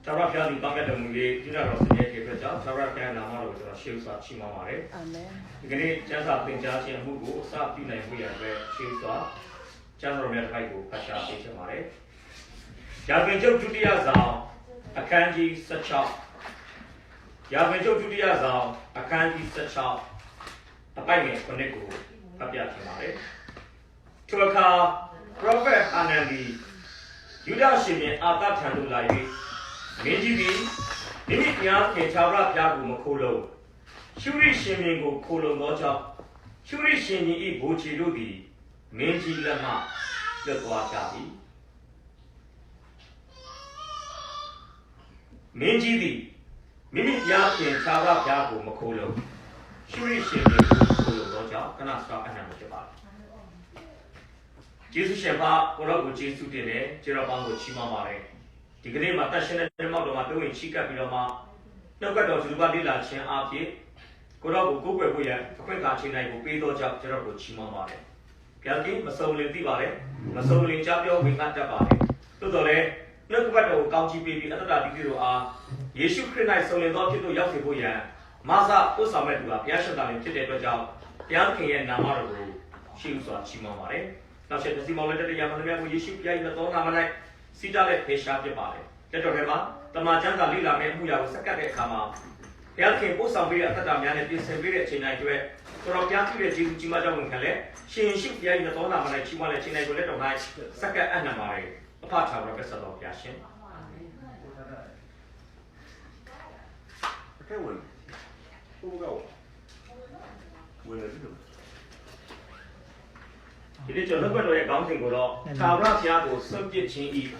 Sarah Piazzi, Dr. Muli, Tina Rossi, Sarah Piazzi, Namaro, Shields are Chimamare. You can eat just up in Jashi and Mugu, Sapi and we are Shields are General Merhaigo, Pasha, Mare. Yavenjo Judiazal, a kanji such up. Yavenjo Judiazal, a kanji such up. A banging Koneko, Papiaki Mare. To a car, Prophet Anandi, Yudashimi, Ata Tandulai. Meji Nimi Yan Chabra Yagu Makolo. Shuri Shimingo Kolo Noja. Shuri Shini Buchi Rubi. Meji Lama. The Guachabi. Meji Mimi Yan Chabra Yagu Makolo. Shuri Shimingo Kolo Noja. Kanasa and Hamajaba. Jesus Sheba, Orago Jesus Dine, Jerabango Chimamare. The great Matashan and Mado in Chica Piloma, no cut to the body lunch and Api, Korabu Kukuya, Kwekachina, Pupido Jap Jerabu Chimamare. Kalki, Masoli Divare, Masoli Japio, we got the body. Tudore, no cut of Gauchi baby, another Digiru are Yeshu Krina Soli Doki to Yakibuya, Masa Usametua, Yashadan in Tite Job, Yanki and Namaru, she was Chimamare. Now she has the Moleta Yamana, Yeshu Yay, the Donamana. Sitale Pesha Jabale. Let her the Majanda Lila men who are Sakate Kama. Yaki Bosa Via Tadamian is a village in Nigeria. For a Yaki Jimada Winkale, she and ship Yay the Dona when she wanted to let her night, Saka Anamari, a part of Professor of Yashin. Okay, well, who will go? Will it do? It is a little bit of bouncing good off. Tara Piago, subject change.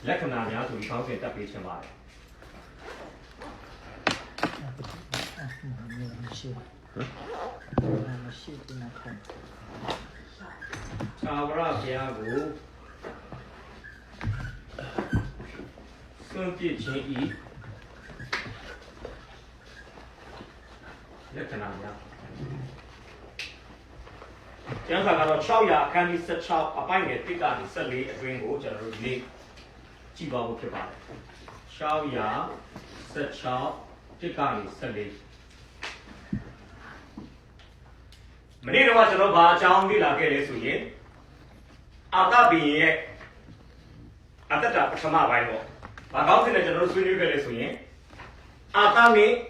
Lakanaya to be found at Pichamare. Tara Piago, subject change. Lakanaya. Young Chauya can be such a bang at Pika, suddenly a green water relief. Chiba Kibba. Chauya, such a Pika, suddenly. Many of us know about John Villa Galesuye. Ata being at the top of Sama Bible. But how can a general swing Galesuye? Ata me,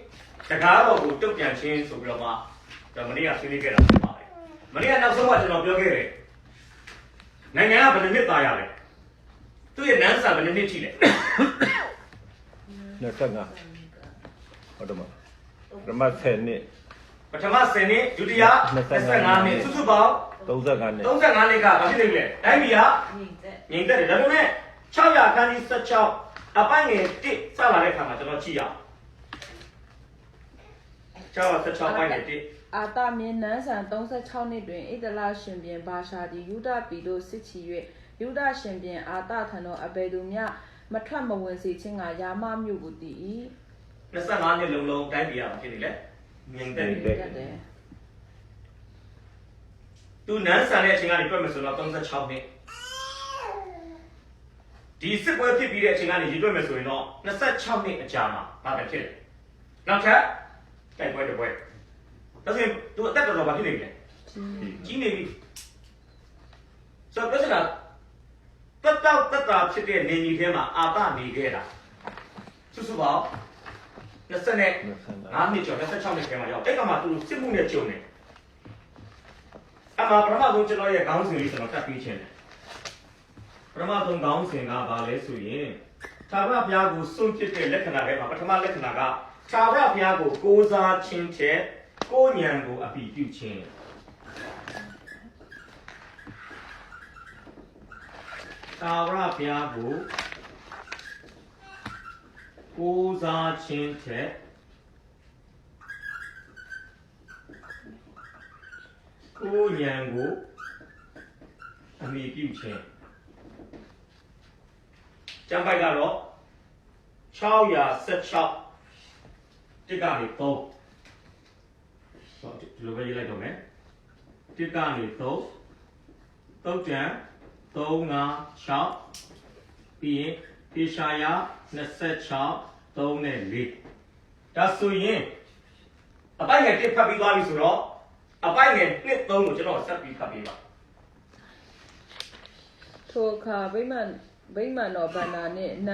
the Garo who took and changed to Gloma, the Maria Sinica. Maria now so much of your gay. Nanga up in the Nipaya. Do you dance up in the Chile? No, Tanga. Ottoman. Ramaseni. But I must say, Julia, Nani, Susuba, those are gone. those are Nanica, Amia, in the Dame, Chaya can is such a bang it, Salareka, Chia. Chow such a bang it. 阿大面南山东山草那段，一直拉身边巴沙的犹大比罗17月，犹大身边阿大谈到阿贝杜米亚，马川莫问事情啊，亚马မြို့不第。那三个人龙龙改变啊，这里嘞，明白的。都南山的情况，你专门说到东山草呢。第四个批评的情况，你专门说到那山草呢家嘛，把它贴。那看，再怪就怪。 但是都带着老板去那边，今年，所以不是啦，得到这个年天嘛，阿爸没给啦，就是吧？那现在俺没叫，那是厂里开嘛叫，这个嘛都15年9年，阿妈不嘛都知道也刚生里什么干亏钱的，不嘛都刚生啊，把来收银，他把别个送这个来看那个嘛，不他妈来看那个，他把别个高山青菜。 过年过啊，比丢钱。大瓦边过，过山青菜，过年过啊，没丢钱。讲白个咯，炒呀食炒，这个里头。 ဒီလိုပဲရေးလိုက်တော့မယ်တစ်ကနေ3 3ကျန်3 5 6ပြီးရင် ပေရှာယ26 3နဲ့4ဒါဆိုရင်အပိုက်ငယ်တစ်ဖတ်ပြီးသွားပြီဆိုတော့အပိုက်ငယ်2 3ကိုကျွန်တော်ဆက်ပြီးဖတ်ပေးပါ ထိုအခါဗိမာန်တော်ဗန္နာနှင့်န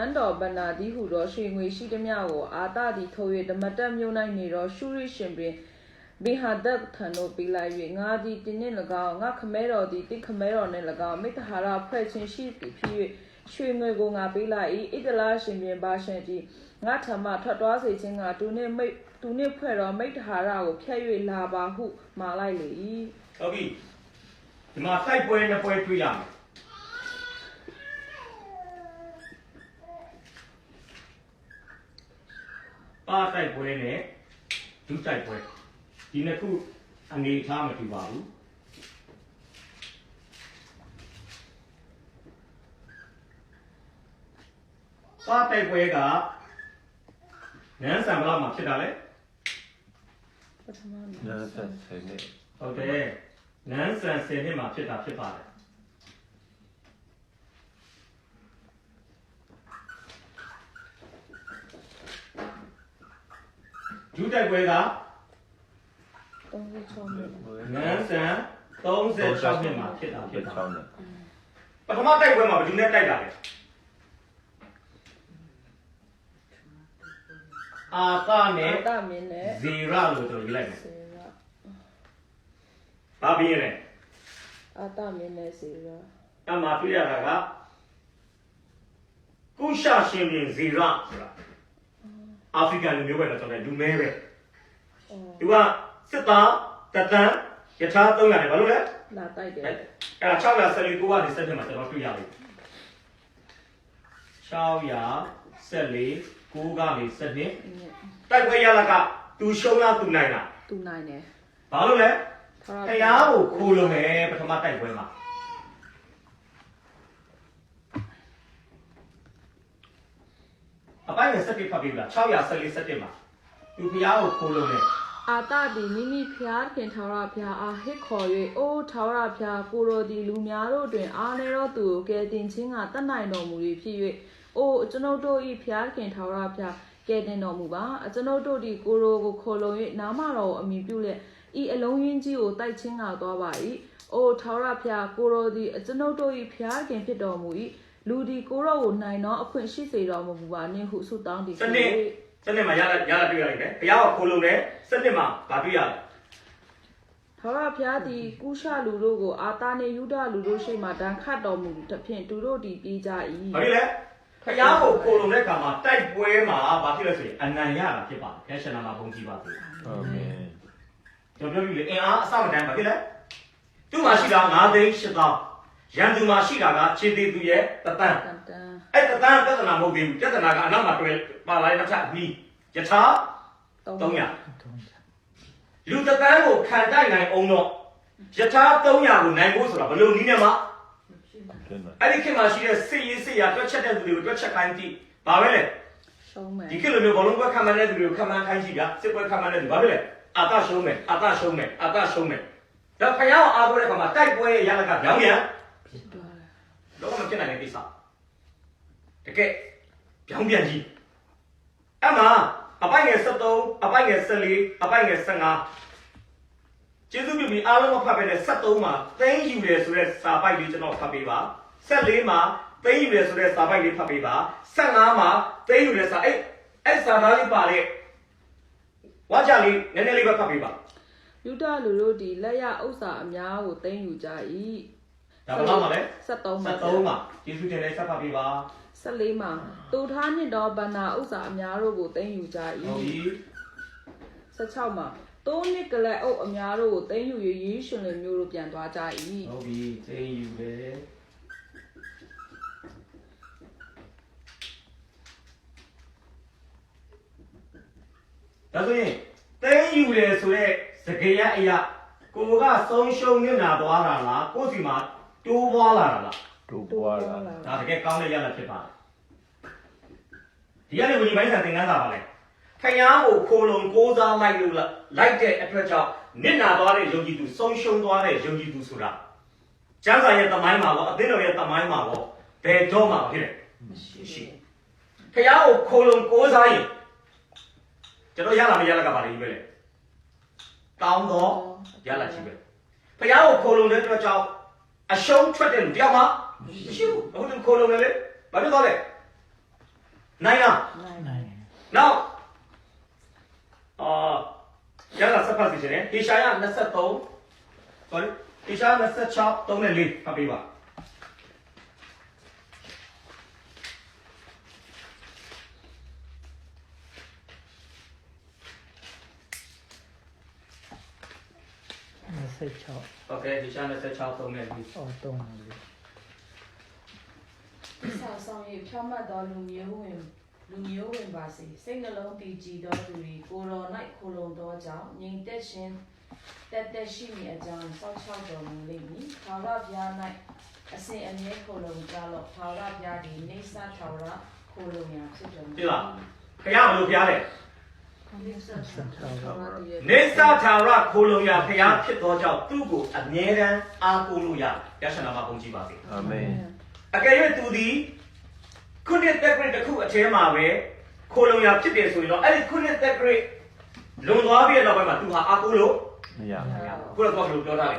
န်းတော်ဗန္နာသည်ဟုသောရွှေငွေရှိသည်များကိုအာတသည်ထုတ်၍ဓမ္မတက်မြို့၌နေသောရှုရိရှင်ပင်ဘိဟာဒတ်ထံသို့ပေးလိုက်၍ငါသည်တင်းနှင့်၎င်းငါခမဲတော်သည်တိခမဲတော်နှင့်၎င်းမိတ္တဟာရဖွဲ့ခြင်းရှိသည်ဖြစ်၍ရွှေငွေကိုငါပေးလိုက်၏ဣဒလရှင်ပင်ဘာရှန်သည်ငါထံမှထွက်သွားစေခြင်းကသူနှင့်ဖွဲ့တော်မိတ္တဟာရကိုဖျက်၍လာပါဟုမှာလိုက်လေ၏ဟုတ်ပြီဒီမှာတိုက်ပွဲနှစ်ပွဲတွေ့ရမယ်ပါတိုက်ပွဲနဲ့ဒုတိုက်ပွဲဒီနှစ်ခုအနေထားမတူပါဘူးပါတိုက်ပွဲကနန်းဆန်ဘလောက်မှာဖြစ်တာလဲပထမနန်းဆန်10နှစ်ဟုတ်တယ်နန်းဆန်10နှစ်မှာဖြစ်တာဖြစ်ပါတယ်ဒုတိုက်ပွဲက36နှစ်နန်းဆန်36နှစ်မှာဖြစ်တာဖြစ်တာ6နှစ်ပထမတိုက်ပွဲမှာဘယ်သူနဲ့တိုက်တာလဲအာတာနဲ့အာတမင်းနဲ့ဇေရလို့ကျွန်တော်ရေးလိုက်မယ်ဘာပြီးရလဲအာတမင်းနဲ့ဇေရအမှတွေ့ရတာကကုရှာရှင်ပြင်ဇေရဆိုတာအာဖရိကန်လူမျိုးပဲတော့ကျွန်တော်လူမဲပဲသူကစစ်သားတတန်းယထာ300နဲ့ဘာလို့လဲလာတိုက်တယ်အဲ့ဒါ614ကိုကနေစက်တင်မှာကျွန်တော်တွေ့ရပြီ614 9ကနေစက်တင်တိုက်ပွဲရလာကသူရှုံးလားသူနိုင်လားသူနိုင်တယ်ဘာလို့လဲတရားကိုခိုးလို့မယ်ပထမတိုက်ပွဲမှာအပိုင်းနဲ့စက်တင်ဖတ်ပြီးလား614စက်တင်မှာသူဖျားကိုခိုးလို့မယ်အာတသည်မိမိဖျားခင်ထာဝရဘုရားအားဟစ်ခေါ်၍အိုးထာဝရဘုရားကိုရိုသည်လူများတို့တွင်အားနေသောသူကိုကယ်တင်ခြင်းကတတ်နိုင်တော်မူ၏ဖြစ်၍အိုးကျွန်ုပ်တို့၏ဖျားခင်ထာဝရဘုရားကယ်တင်တော်မူပါကျွန်ုပ်တို့သည်ကိုရိုကိုခေါ်လုံ၍နာမတော်ကိုအမိပြုလျက်ဤအလုံးရင်းကြီးကိုတိုက်ခြင်းကသွားပါ၏အိုးထာဝရဘုရားကိုရိုသည်ကျွန်ုပ်တို့၏ဖျားခင်ဖြစ်တော်မူ၏လူဒီကိုရောကိုနိုင်သောအခွင့်ရှိစေတော်မူပါနှင့်ဟုဆုတောင်းသည်စနစ်မှာရလာတွေ့ရလိမ့်မယ်ဘုရားကခိုးလုံးတယ်စနစ်မှာဗာတွေ့ရလဲထာဝရဘုရားသည်ကုရှလူတို့ကိုအာတာနှင့်ယူဒလူတို့ရှိမှတန်ခတ်တော်မူသဖြင့်သူတို့သည်ပြေးကြ၏ဟုတ်ပြီလေဘုရားကိုခိုးလုံးတဲ့အခါမှာတိုက်ပွဲမှာဗာဖြစ်လဲဆိုရင်အနံရတာဖြစ်ပါတယ်ဘုရားရှင်နာမှာဘုန်းကြီးပါစေအာမင်ကျွန်တော်ပြောပြီလေအင်အားအစမတန်းဗာဖြစ်လဲသူ့မှာရှိတာ9သိန်း8000ရန်သူမှာရှိတာကခြေသေးသူရဲ့တသန်းအဲ့တသန်းပြဿနာမဟုတ်သေးဘူးပြဿနာကအနောက်မှာတွဲပါလာတဲ့တစ်ချက်ပြီးယထာ300လူတသန်းကိုခံတိုက်နိုင်အောင်တော့ယထာ300ကိုနိုင်ဖို့ဆိုတာဘယ်လိုနည်းနဲ့မှအဲ့ဒီခေတ်မှာရှိတဲ့စစ်ရေးစစ်ရာတွက်ချက်တဲ့သူတွေကိုတွက်ချက်ခိုင်းကြည့်ဘာပဲလဲရှုံးမယ်ဒီခေတ်လိုမျိုးဘလုံးပွဲခံမှန်းတဲ့သူတွေကိုခံမှန်းခိုင်းကြည့်ကစစ်ပွဲခံမှန်းတဲ့သူဘာပဲလဲအာတရှုံးမယ်အာတရှုံးမယ်အာတရှုံးမယ်ဒါဖယားအောင်အားကိုးတဲ့အခါမှာတိုက်ပွဲရဲ့ရလကပြောင်းပြန်ဖြစ်သွားတယ်လောကမှာဖြစ်နိုင်တဲ့ကိစ္စတကယ်ပြောင်းပြန်ကြည့်အဲ့မှာအပိုင်ငယ်73အပိုင်ငယ်14အပိုင်ငယ်15ကျေးဇူးပြုပြီးအားလုံးမဖတ်ပဲနဲ့73မှာသိမ်းယူတယ်ဆိုတဲ့စာပိုက်လေးကျွန်တော်ဖတ်ပေးပါ14မှာသိမ်းယူတယ်ဆိုတဲ့စာပိုက်လေးဖတ်ပေးပါ15မှာသိမ်းယူတယ်စာအဲ့စာသားလေးပါတဲ့ဝါကြလေးနည်းနည်းလေးပဲဖတ်ပေးပါယူဒလူတို့ဒီလက်ရဥစ္စာအများကိုသိမ်းယူကြ၏ဒါဘယ်လောက်မှာလဲ73မှာကျေးဇူးတင်လေးဆက်ဖတ်ပေးပါ14မှာတူထားနှင့်တော့ဗန္နာဥစ္စာအများတို့ကိုသိမ်းယူကြ၏ဟုတ်ပြီ16မှာတိုးနစ်ကလက်အုပ်အများတို့ကိုသိမ်းယူ၍ယေရှုလင်မျိုးတို့ပြန်သွားကြ၏ဟုတ်ပြီသိမ်းယူတယ်ဒါဆိုရင်သိမ်းယူတယ်ဆိုတဲ့စကားရအရာကိုကဆုံးရှုံးနေတာသွားတာလားကိုယ်စီမှာတိုးပွားလာတာလားတိုးပွားလာဒါတကယ်ကောင်းတဲ့ရလဖြစ်ပါတယ်ဒီကနေဝင်ပိုင်းဆိုင်သင်ခန်းစာပါလေခရမ်းကိုခိုးလုံကိုးစားလိုက်လို့လိုက်တဲ့အတွက်ကြောင့်နစ်နာသွားတဲ့ယုံကြည်သူဆုံးရှုံးသွားတဲ့ယုံကြည်သူဆိုတာကျမ်းစာရဲ့သမိုင်းမှာရောအသင်းတော်ရဲ့သမိုင်းမှာရောဘယ်တော့မှဖြစ်တယ်မ ဖះကိုခိုလုံကိုးစားရင်ကျွန်တော်ရလာမရလာကပါလိမ့်ပဲလေကောင်းတော့ရလာရှိပဲဖះကိုခိုလုံတဲ့အတွက်ကြောင့်အရှုံးထွက်တဲ့လူတရားမှာမရှိဘူးအခုသူခိုလုံတယ်လေဘာဖြစ်သွားလဲနိုင်လားနောက်ရလာစပတ်စီရှင်ဟေရှာယ23 sorry ဟေရှာယ26 3နဲ့4ဖတ်ပေးပါโอเคဟေရှာယ26 3နဲ့4ဆောင်းဆောင်ရဖြောင်းမှတ်တော်လူမျိုးဝင်ပါစေစိတ်နှလုံးတည်ကြည်သောသူတွေကိုတော်၌ခိုလုံသောကြောင့်ငြိမ်သက်ခြင်းတက်ရှိမည်အကြောင်းစောင့်ရှောက်တော်မူလိမ့်မည်။ထာဝရဘုရား၌အစဉ်အမြဲခိုလုံကြလော့ထာဝရဘုရားသည်နေဆထာဝရခိုလုံရာဖြစ်တော်မူ။ 对吧？ဖះဘလို့ဖះလဲနေဆထာဝရခိုလုံရာဖះဖြစ်သောကြောင့်သူ့ကိုအမြဲတမ်းအားကိုးလို့ရရရှနာမှာပုံကြည့်ပါစေအာမင်အကယ်၍သူသည်ခုနှစ်သက်ဂရိတ်တစ်ခုအထဲမှာပဲခိုလုံရာဖြစ်တယ်ဆိုရင်တော့အဲ့ဒီခုနှစ်သက်ဂရိတ်လုံသွားပြီးတဲ့နောက်ပိုင်းမှာသူဟာအားကိုးလို့မရခုတော့ဘယ်လိုပြောထားလဲ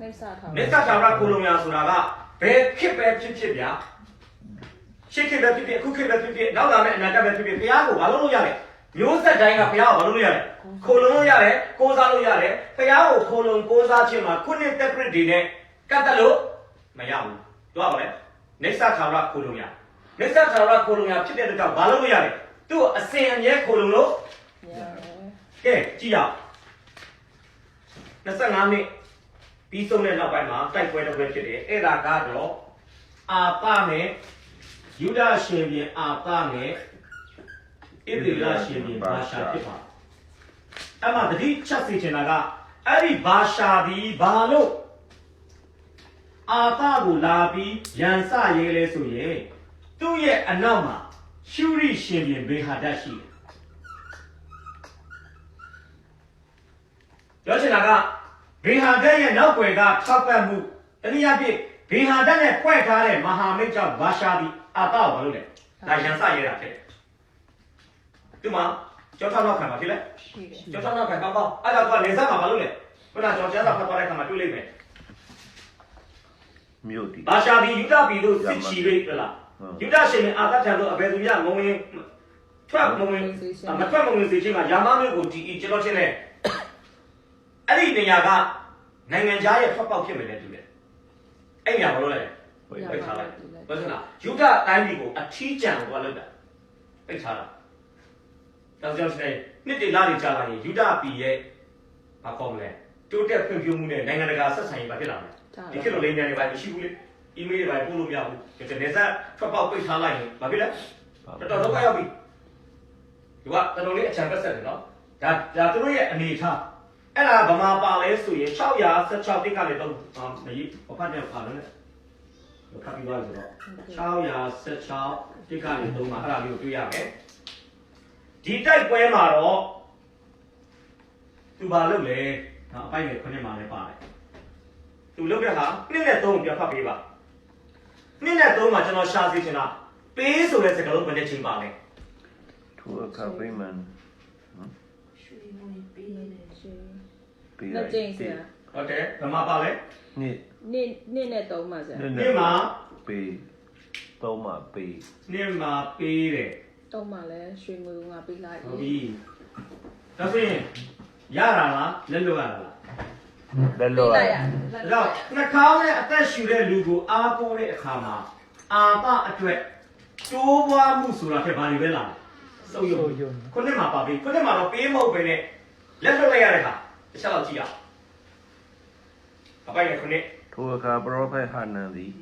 နေဆထာဝရခိုလုံရာဆိုတာကဘယ်ဖြစ်ပဲဖြစ်ဗျာရှေ့ခေတ်ပဲဖြစ်အခုခေတ်ပဲဖြစ်နောက်လာမယ့်အနာဂတ်ပဲဖြစ်ဘုရားကိုဘာလို့လုပ်ရလဲမျိုးဆက်တိုင်းကဘုရားကိုဘာလို့လုပ်ရလဲခိုလုံလို့ရတယ်ကိုးစားလို့ရတယ်ဘုရားကိုခိုလုံကိုးစားခြင်းမှာခုနှစ်သက်ဂရိတ်တွေနဲ့ကတ်တက်လို့မရဘူးတွားပါလေနေဆထာဝရခိုလုံရာနေဆထာဝရခိုလုံရာဖြစ်တဲ့အတွက်ကြောင့်ဘာလို့လုပ်ရလဲသူ့အစဉ်အမြဲခိုလုံလို့ကဲကြည့်ရ25နှစ်ပြီးဆုံးတဲ့နောက်ပိုင်းမှာတိုက်ပွဲတစ်ပွဲဖြစ်တယ်အဲ့ဒါကတော့အာပနဲ့ယူဒရှင်ပြန်အာပနဲ့ဣသရေလရှင်ပြန်ဘာရှာဖြစ်ပါအဲ့မှာတတိချက်စီချင်တာကအဲ့ဒီဘာရှာဒီဘာလို့အာပကိုလာပြီးရန်စရဲလဲဆိုရင်သူ့ရဲ့အနောက်မှာရှုရိရှင်ပြန်ဘေဟာဒတ်ရှိတယ်ပြောချင်တာကဘေဟာဒတ်ရဲ့နောက်ွယ်ကထောက်ပတ်မှုတနည်းအားဖြင့်ဘေဟာဒတ်နဲ့ဖွဲ့ထားတဲ့မဟာမိတ်ကြောင့်ဘာရှာဒီအာပကိုဘာလို့လဲဒါရန်စရဲတာဖြစ်တယ်ဒီမှာကျောင်းထောက်နောက်ခံပါဖြစ်လဲကျောင်းထောက်နောက်ခံကောင်းအဲ့ဒါကနေစားမှာဘာလို့လဲခုနကျောင်းကျမ်းစာဖတ်သွားတဲ့ခါမှာတွေ့လိမ့်မယ်မြို့တီဘာရှာဒီယူဒပြည်တို့စစ်ချီရိတ်ဟလားယူဒရှင်အာသထံတို့အဘယ်သူရငုံရင်ထွက်မဝင်မထွက်မဝင်စေခြင်းကယာမမျိုးကိုဒီကျွန်တော်ချင်းနဲ့အဲ့ဒီနေရာကနိုင်ငံသားရဲ့ထွက်ပေါက်ဖြစ်မယ်လေတူတယ်အဲ့ညာဘာလို့လဲပိတ်ထားလိုက်ဘာလို့လဲယူဒတိုင်းပြည်ကိုအထီးကျန်ကိုလောက်တာပိတ်ထားတာတော့ကျွန်တော်စနေနှစ်တည်လာနေကြလာရင်ယူဒပြည်ရဲ့ဘာခေါ်မလဲတိုးတက်ဖွံ့ဖြိုးမှုနဲ့နိုင်ငံတကာဆက်ဆံရေးဘာဖြစ်လာမလဲဒီခေတ်လိုလိမ့်မြန်တွေဘာမရှိဘူးလေအီးမေးတွေဘာပို့လို့မရဘူးဒီနေစားထွက်ပေါက်ပိတ်ထားလိုက်ရင်ဘာဖြစ်လဲတော်တော်ရောက်ပြီဒီကတော်တော်လေးအချမ်းပတ်ဆက်တယ်နော်ဒါသူတို့ရဲ့အနေထားအဲ့ဒါဗမာပါလဲဆိုရင်616တိတ်ကလည်းတော့မကြီးဘာဖတ်တယ်ပါလို့လေဖတ်ပြီးသွားပြီဆိုတော့616တိတ်ကလည်းတော့မှာအဲ့ဒါလေးကိုတွေ့ရမယ်ဒီတိုက်ပွဲမှာတော့သူဘာလုပ်လဲနော်အပိုက်ငယ်9မှာလည်းပါတယ်သူလုပ်တဲ့ဟာနှစ်နဲ့3ကိုပြဖတ်ပေးပါနှစ်နဲ့3မှာကျွန်တော်ရှာစီချင်တာပေးဆိုတဲ့စကားလုံးဘယ်နဲ့ချိန်ပါလဲထိုအခါပိမန်ရွှေငွေပေးတယ်ရွှေပေးလက်ကျင်းစရာဟုတ်တယ်ဘယ်မှာပါလဲနှစ်နဲ့3မှာစရာနှစ်မှာပေး3မှာပေးနှစ်မှာပေးတယ်3မှာလဲရွှေငွေငါပေးလိုက်ဟုတ်ပြီဒါဆိုရင်ရတာလားလက်လွတ်ရတာလားလက်လွတ်ရတော့နှာခေါင်းနဲ့အသက်ရှူတဲ့လူကိုအားကိုးတဲ့အခါမှာအာပအတွက်တိုးပွားမှုဆိုတာထက်ဘာတွေပဲလားစုပ်ယုံခုနှစ်မှာပါပြီခုနှစ်မှာတော့ပေးမဟုတ်ပဲနဲ့လက်လွတ်လိုက်ရတဲ့အခါတစ်ချက်လောက်ကြည့်ရအောင်အပိုင်ရခုနှစ်ထိုအခါပရောဖက်ဟာနန်သည်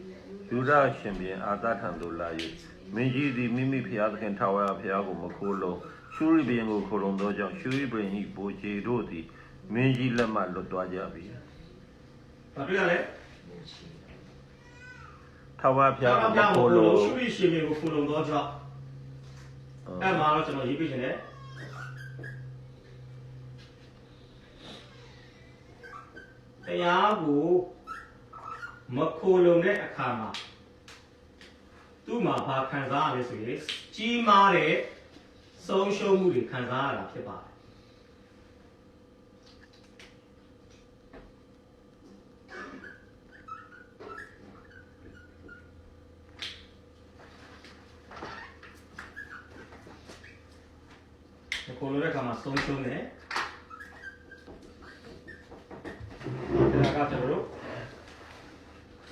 ယူဒရှင်ပြန်အာသထံသို့လာ၍မင်းကြီးသည်မိမိဖျားသခင်ထာဝရဘုရားကိုမခိုးလို့ရှုရိဘုရင်ကိုခိုးလုံသောကြောင့်ရှုရိဘုရင်၏ဘိုးကြီးတို့သည်မင်းကြီးလက်မှလွတ်သွားကြပြီ။ဘာပြောရလဲ။ထာဝရဘုရားကိုခိုးလို့ရှုရိရှင်ကိုခိုးလုံသောကြောင့်အဲ့မှာတော့ကျွန်တော်ရေးပြချင်တယ်။တရားကိုမခိုးလုံတဲ့အခါမှာ သူ့မှာဘာခံစားရလဲဆိုရင်ကြီးမားတဲ့ဆုံးရှုံးမှုတွေခံစားရတာဖြစ်ပါတယ်ကိုလိုတဲ့ခါမှာဆုံးရှုံးတယ်ဒါကကျွန်တော်တို့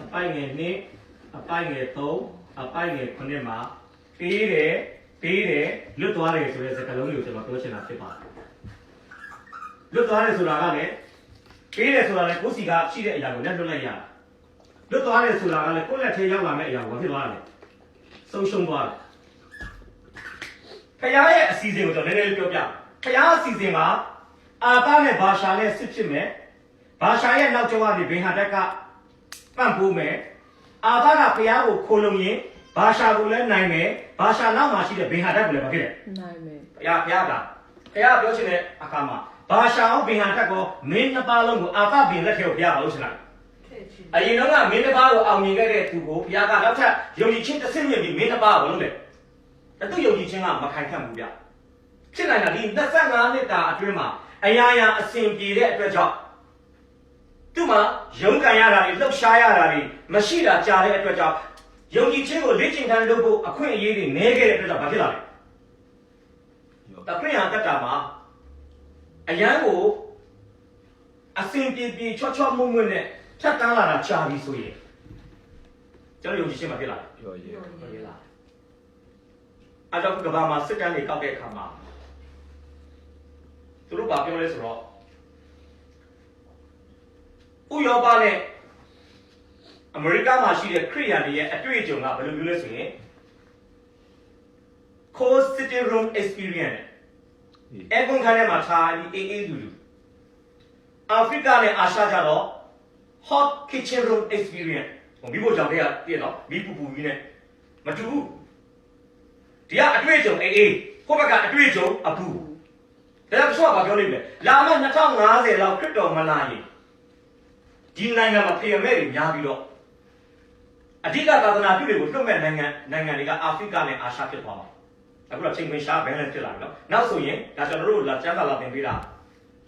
အပိုင်ငယ်2အပိုင်ငယ်3အပိုင်ငယ်9မှာပေးတယ်လွတ်သွားတယ်ဆိုတဲ့စကားလုံးကိုကျွန်တော်ပြောချင်တာဖြစ်ပါတယ်လွတ်သွားတယ်ဆိုတာကလည်းပေးတယ်ဆိုတာလည်းကိုယ်စီကရှိတဲ့အရာကိုလက်လွတ်လိုက်ရတာလွတ်သွားတယ်ဆိုတာကလည်းကိုယ့်လက်ထဲရောက်လာမယ့်အရာကိုဖြစ်သွားတယ်ဆုံးရှုံးသွားတယ်ဖခင်ရဲ့အစီအစဉ်ကိုကျွန်တော်နည်းနည်းလေးပြောပြဖခင်အစီအစဉ်ကအာတာနဲ့ဘာရှာနဲ့စစ်ဖြစ်မယ်ဘာရှာရဲ့နောက်ကျောကနေဘင်ဟာတက်ကပန့်ပိုးမယ်အာတာကဖခင်ကိုခိုးလုံရင်ဘာရှာကိုလည်းနိုင်မယ်ဘာရှာနောက်မှာရှိတဲ့ဘင်ဟာတက်ကိုလည်းမဖြစ်နဲ့နိုင်မယ်ဖခင်ပြောချင်တဲ့အခါမှာဘာရှာအောင်ဘင်ဟာတက်ကိုမင်းနှစ်ပါးလုံးကိုအာတာဘင်လက်ထဲကိုဖခင်ပါလို့ရှင်းလိုက်အရင်တော့ကမင်းတစ်ပါးကိုအောင်မြင်ခဲ့တဲ့သူကိုဖခင်ကနောက်ထပ်ယုံကြည်ခြင်းတစ်ဆင့်မြင့်ပြီးမင်းတစ်ပါးကိုလုပ်တယ်သူယုံကြည်ခြင်းကမခိုင်ခန့်ဘူးဗျဖြစ်နိုင်တာဒီ25နှစ်တာအတွင်းမှာအရာရာအစဉ်ပြေတဲ့အတွက်ကြောင့်သူ့မှာရုန်းကန်ရတာတွေလှုပ်ရှားရတာတွေမရှိတာကြားတဲ့အတွက်ကြောင့်ယုံကြည်ခြင်းကိုလေ့ကျင့်ခန်းလုပ်ဖို့အခွင့်အရေးတွေနည်းခဲ့တဲ့အတွက်ကြောင့်ဘာဖြစ်လာလဲတခရံတတ်တာမှာအရန်ကိုအစဉ်ပြေချောမွမွနဲ့ဖြတ်တန်းလာတာကြားပြီဆိုရင်ကျွန်တော်ယုံကြည်ခြင်းမဖြစ်လာဘူးပြောရဲအဲ့တော့ကဘာမှာစစ်တမ်းတွေကောက်တဲ့အခါမှာသူတို့ဘာပြောလဲဆိုတော့ဥရောပနဲ့အမေရိကမှာရှိတဲ့ခရိယန်တွေရဲ့အတွေ့အကြုံကဘယ်လိုမျိုးလဲဆိုရင် cold city room experience အကွန်ခါထဲမှာထားပြီးအေးလူအာဖရိကနဲ့အာရှကြတော့ hot kitchen room experience မိဖို့ကြောင့်တည်းကတည်းနော်မိပူကြီးနဲ့မတူဘူးဒီကအတွေ့အကြုံအေးကိုယ့်ဘက်ကအတွေ့အကြုံအပူဒါကြောင့်ဆိုတော့ပြောလိမ့်မယ်လာမယ့်2050လောက်ခရစ်တော်မလာရင်ဒီနိုင်ငံမှာဖေရမဲ့တွေများပြီးတော့အဓိကသာသနာပြုတွေကိုလွတ်မဲ့နိုင်ငံတွေကအာဖရိကနဲ့အာရှဖြစ်သွားပါအခုတော့ချိန်ခွင်ရှားဘယ်နဲ့ဖြစ်လာပြီနော်နောက်ဆိုရင်ဒါကျွန်တော်တို့လာကျမ်းစာလာသင်ပေးတာ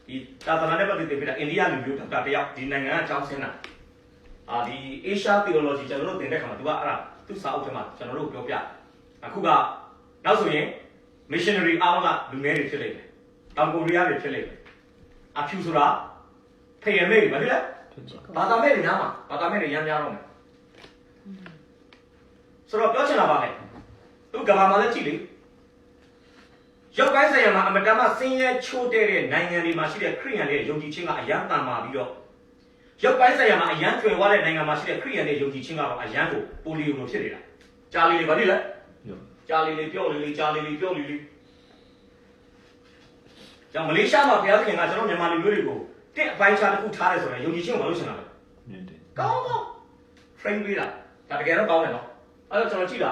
ဒီသာသနာနဲ့ပတ်သက်ပြီးတာအိန္ဒိယလူမျိုးဒေါက်တာတယောက်ဒီနိုင်ငံကကျောင်းဆင်းတာဒီ Asia Theology ကျွန်တော်တို့သင်တဲ့ခါမှာသူကအဲ့ဒါသူ့စာအုပ်ထဲမှာကျွန်တော်တို့ပြောပြအခုကနောက်ဆိုရင် missionary အားလုံးကလူငယ်တွေဖြစ်လိမ့်မယ်တောင်ကိုရီးယားတွေဖြစ်လိမ့်မယ်အဖြူဆိုတာဖေရမဲ့တွေဘာဖြစ်လဲဘာသာမဲ့တွေများမှာဘာသာမဲ့တွေရမ်းများတော့မယ်ဆိုတော့ပြောချင်တာပါလေသူကဘာမှလည်းကြည့်လေရုပ်ပိုင်းဆိုင်ရာမှာအမတန်မှဆင်းရဲချိုးတဲ့နိုင်ငံတွေမှာရှိတဲ့ခရိယန်တွေယုံကြည်ခြင်းကအယံတန်မာပြီးတော့ရုပ်ပိုင်းဆိုင်ရာမှာအယံထွင်သွားတဲ့နိုင်ငံမှာရှိတဲ့ခရိယန်တွေယုံကြည်ခြင်းကတော့အယံကိုပိုလီယိုလိုဖြစ်နေတာကြာလီတွေဘာဖြစ်လဲကြာလီလေးပြော့လေးကြာလီလေးပြော့လေးကြောင့်မလေးရှားမှာဘုရားခင်ကကျွန်တော်မြန်မာလူမျိုးတွေကိုတစ်အပိုင်းခြားတစ်ခုထားတယ်ဆိုရင်ယုံကြည်ခြင်းကိုမလုပ်ချင်တာလေကောင်းတော့ frame ပေးတာဒါတကယ်တော့ကောင်းတယ်နော်အဲ့တော့ကျွန်တော်ကြည့်တာ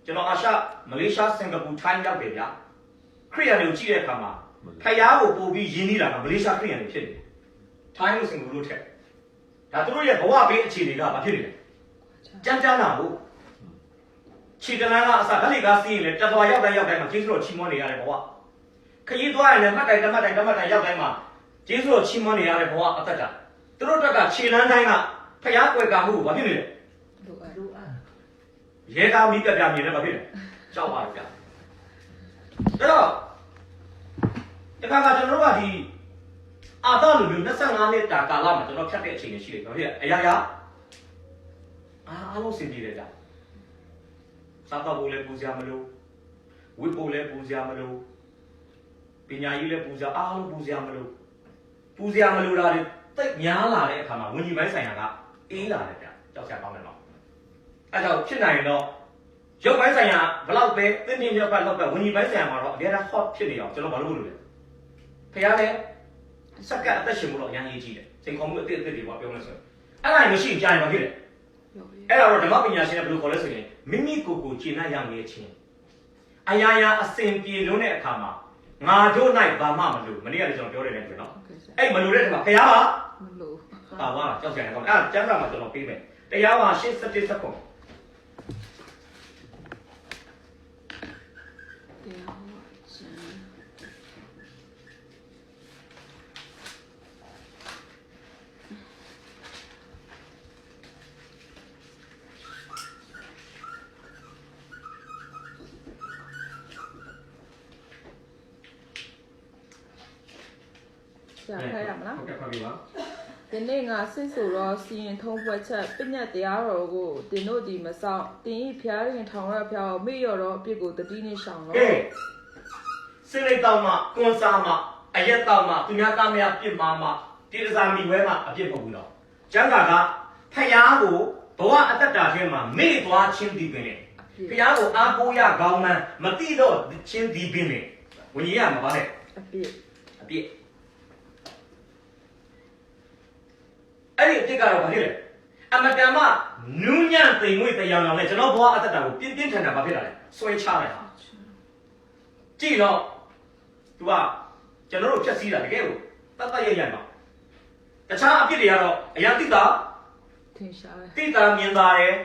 ကျွန်တော်အာရှမလေးရှားစင်ကာပူထိုင်းရောက်တယ်ဗျာခရိယန်တွေကိုကြည့်တဲ့အခါမှာဖယားကိုပို့ပြီးယဉ်နေတာကမလေးရှားခရိယန်တွေဖြစ်နေတယ်ထိုင်းလို့စင်ကာပူလို့ထက်ဒါသူတို့ရဲ့ဘဝဘေးအခြေအနေကဘာဖြစ်နေလဲကြမ်းလာဘူးခြေတလန်းကအစဓာတ်လေကားစီးရင်လည်းတက်သွားရောက်တိုင်းမှာကျေးဇူးတော်ချီးမွမ်းနေရတယ်ဘဝခရီးသွားရင်လည်းမှတ်တိုင်ရောက်တိုင်းမှာကျေးဇူးတော်ချီးမွမ်းနေရတဲ့ဘဝအသက်တာသူတို့တက်ကခြေလန်းတိုင်းကဖျားကွယ်ကာမှုကိုဘာဖြစ်နေလဲလိုအပ်ရဲသားမိကပြမြင်လည်းဘာဖြစ်လဲကြောက်ပါဗျာအဲ့တော့တခါကကျွန်တော်တို့ကဒီအာသလူမျိုး25နှစ်တာကာလမှာကျွန်တော်ဖြတ်တဲ့အချိန်ရှိတယ်ဘာဖြစ်လဲအရာရာအားလုံးစင်ပြေတယ်ကြာစားတော့ဘူးလည်းပူစရာမလိုဝိပုလည်းပူစရာမလိုပညာရေးလည်းပူစရာအားလုံးပူစရာမလိုတာတွေတိတ်များလာတဲ့အခါမှာဝิญဉ်ပိုင်းဆိုင်ရာကအေးလာတယ်ဗျကြောက်စရာကောင်းတယ်နော်အဲကြောင့်ဖြစ်နိုင်ရင်တော့ရုပ်ပိုင်းဆိုင်ရာဘလောက်ပဲသင်္တင်ရုပ်ပိုင်းလောက်ပဲဝิญဉ်ပိုင်းဆိုင်ရာမှာတော့အများအား hot ဖြစ်နေအောင်ကျွန်တော်ဘာလို့လုပ်လဲဖခင်လည်းစက္ကအသက်ရှင်မှုတော့အများကြီးကြီးတယ်စိန်ခေါ်မှုအသစ်တွေပေါ့ပြောမယ်ဆိုရင်အဲ့ဒါမရှိကြရင်ဘာဖြစ်လဲအဲ့ဒါတော့ဓမ္မပညာရှင်ကဘယ်လိုခေါ်လဲဆိုရင်မိမိကိုယ်ကိုကျေနပ်ရငယ်ခြင်းအရာရာအစဉ်ပြေလုံးတဲ့အခါမှာငါတို့၌ဘာမှမလိုမနေ့ကလည်းကျွန်တော်ပြောတယ်လေနော်အဲ့မလိုတဲ့အခါမှာဖခင်ကမလိုပါကြောက်ကြတယ်ကောင်းအဲ့ကျမ်းစာမှာကျွန်တော်ပေးမယ်တရားဝါ87စက္ကွန် ဆရာဖတ်ရမလား ဟုတ်ကဲ့ဖတ်ပြီးပါ ဒီနေ့ငါဆင့်ဆိုတော့စီရင်ထုံးပွဲချက်ပညတ်တရားတော်ကိုတင်တို့ဒီမဆောင်တင်ဤဖျားရင်ထောင်ရဖျားကိုမေ့ရတော့အပြစ်ကိုတတိနဲ့ရှောင်တော့ ကဲစိတ်လိုက်တော့မှကွန်စာမှအရက်တော့မှသူများသားများပြစ်မှာမှတိရစာမီဝဲမှအပြစ်မဟုတ်ဘူးတော့ကျမ်းစာကဖယားကိုဘဝအတ္တတာထဲမှာမေ့သွားခြင်းဒီပင်လေဖယားကိုအားကိုးရကောင်းမှန်းမသိတော့ခြင်းဒီပင်လေဝိညာဉ်ရမှာပါလေ အပြစ် အပြစ်အဲ့ဒီအပြစ်ကတော့ဘာဖြစ်လဲအမတန်မှနူးညံ့သိမ်မွေ့တရားအောင်လဲကျွန်တော်ဘဝအတ္တတာကိုပြင်းပြင်းထန်ထန်ဘာဖြစ်လာလဲဆွဲချလိုက်တာကြည့်တော့သူကကျွန်တော်တို့ဖြတ်စည်းတာတကယ်ကိုတတ်တတ်ရရမှာတခြားအပြစ်တွေကတော့အရာတိတာ ထင်ရှားတယ် တိတာမြင်တာရယ်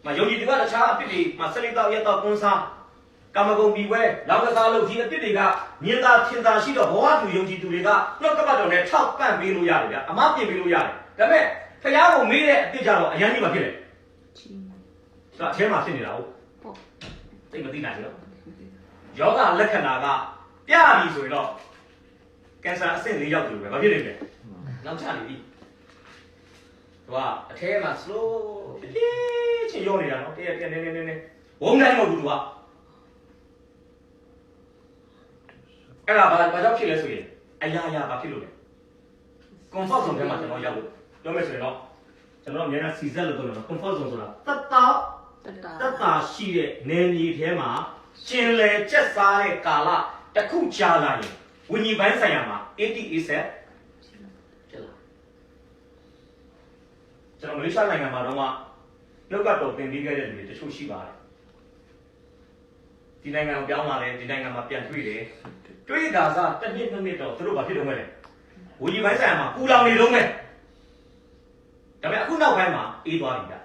မယုံကြည်သူကတခြားအပြစ်တွေမှာစလိတ်တော့ရက်တော့ကွန်းစားကာမဂုဏ်ပြီးဝဲလောက်ကစားလို့ဒီအပြစ်တွေကမြင်သာထင်သာရှိတော့ဘဝသူယုံကြည်သူတွေကနှုတ်ကပတ်တော်နဲ့ထောက်ပံ့ပေးလို့ရတယ်ဗျအမပြင်ပေးလို့ရတယ်ဒါပေမဲ့ဖခင်ကိုမေးတဲ့အပြစ်ကြတော့အရင်ကြီးမဖြစ်လေ ကြီး ဆိုတော့အထဲမှာဖြစ်နေတာဟုတ် ပေါ့ သိမသိနိုင်ဘူးယောဂလက္ခဏာကပြပြီဆိုရင်တော့ကင်ဆာအဆင့်၄ရောက်တယ်ပဲဘာဖြစ်နေလဲနောက်ချနေပြီသူကအထဲမှာ slow ပြင်းချင်းရောနေတာနော်တည့်နေဝုန်းတိုင်းမဟုတ်ဘူးသူကအဲ့ဒါဘာကြောင့်ဖြစ်လဲဆိုရင်အရာရာဘာဖြစ်လို့လဲ comfort zone ထဲမှာကျွန်တော်ရောက်လို့ပြောမယ်ဆိုရင်တော့ကျွန်တော်အများကြီးစီဆက်လို့ပြောလို့ comfort zone ဆိုတာတတ်တာရှိတဲ့နေမြေထဲမှာရှင်လေကျက်စားတဲ့ကာလတစ်ခုကြာလာရင်ဝิญဉ်ပိုင်းဆိုင်ရာမှာ80ဆက်ဖြစ်လာကျွန်တော်မလေးရှားနိုင်ငံမှာတော့နှုတ်ကတော်သင်ပေးခဲ့တဲ့လူတွေတချို့ရှိပါတယ်ဒီနိုင်ငံကိုပြောင်းလာတယ်ဒီနိုင်ငံမှာပြန်တွေ့တယ်တွေ့တာကတစ်နှစ်နှစ်နှစ်တော့သူတို့ဘာဖြစ်တော့လဲဝิญဉ်ပိုင်းဆိုင်ရာမှာပူလောင်နေတော့မယ်ဒါပေမဲ့အခုနောက်ပိုင်းမှာအေးသွားပြီဗျ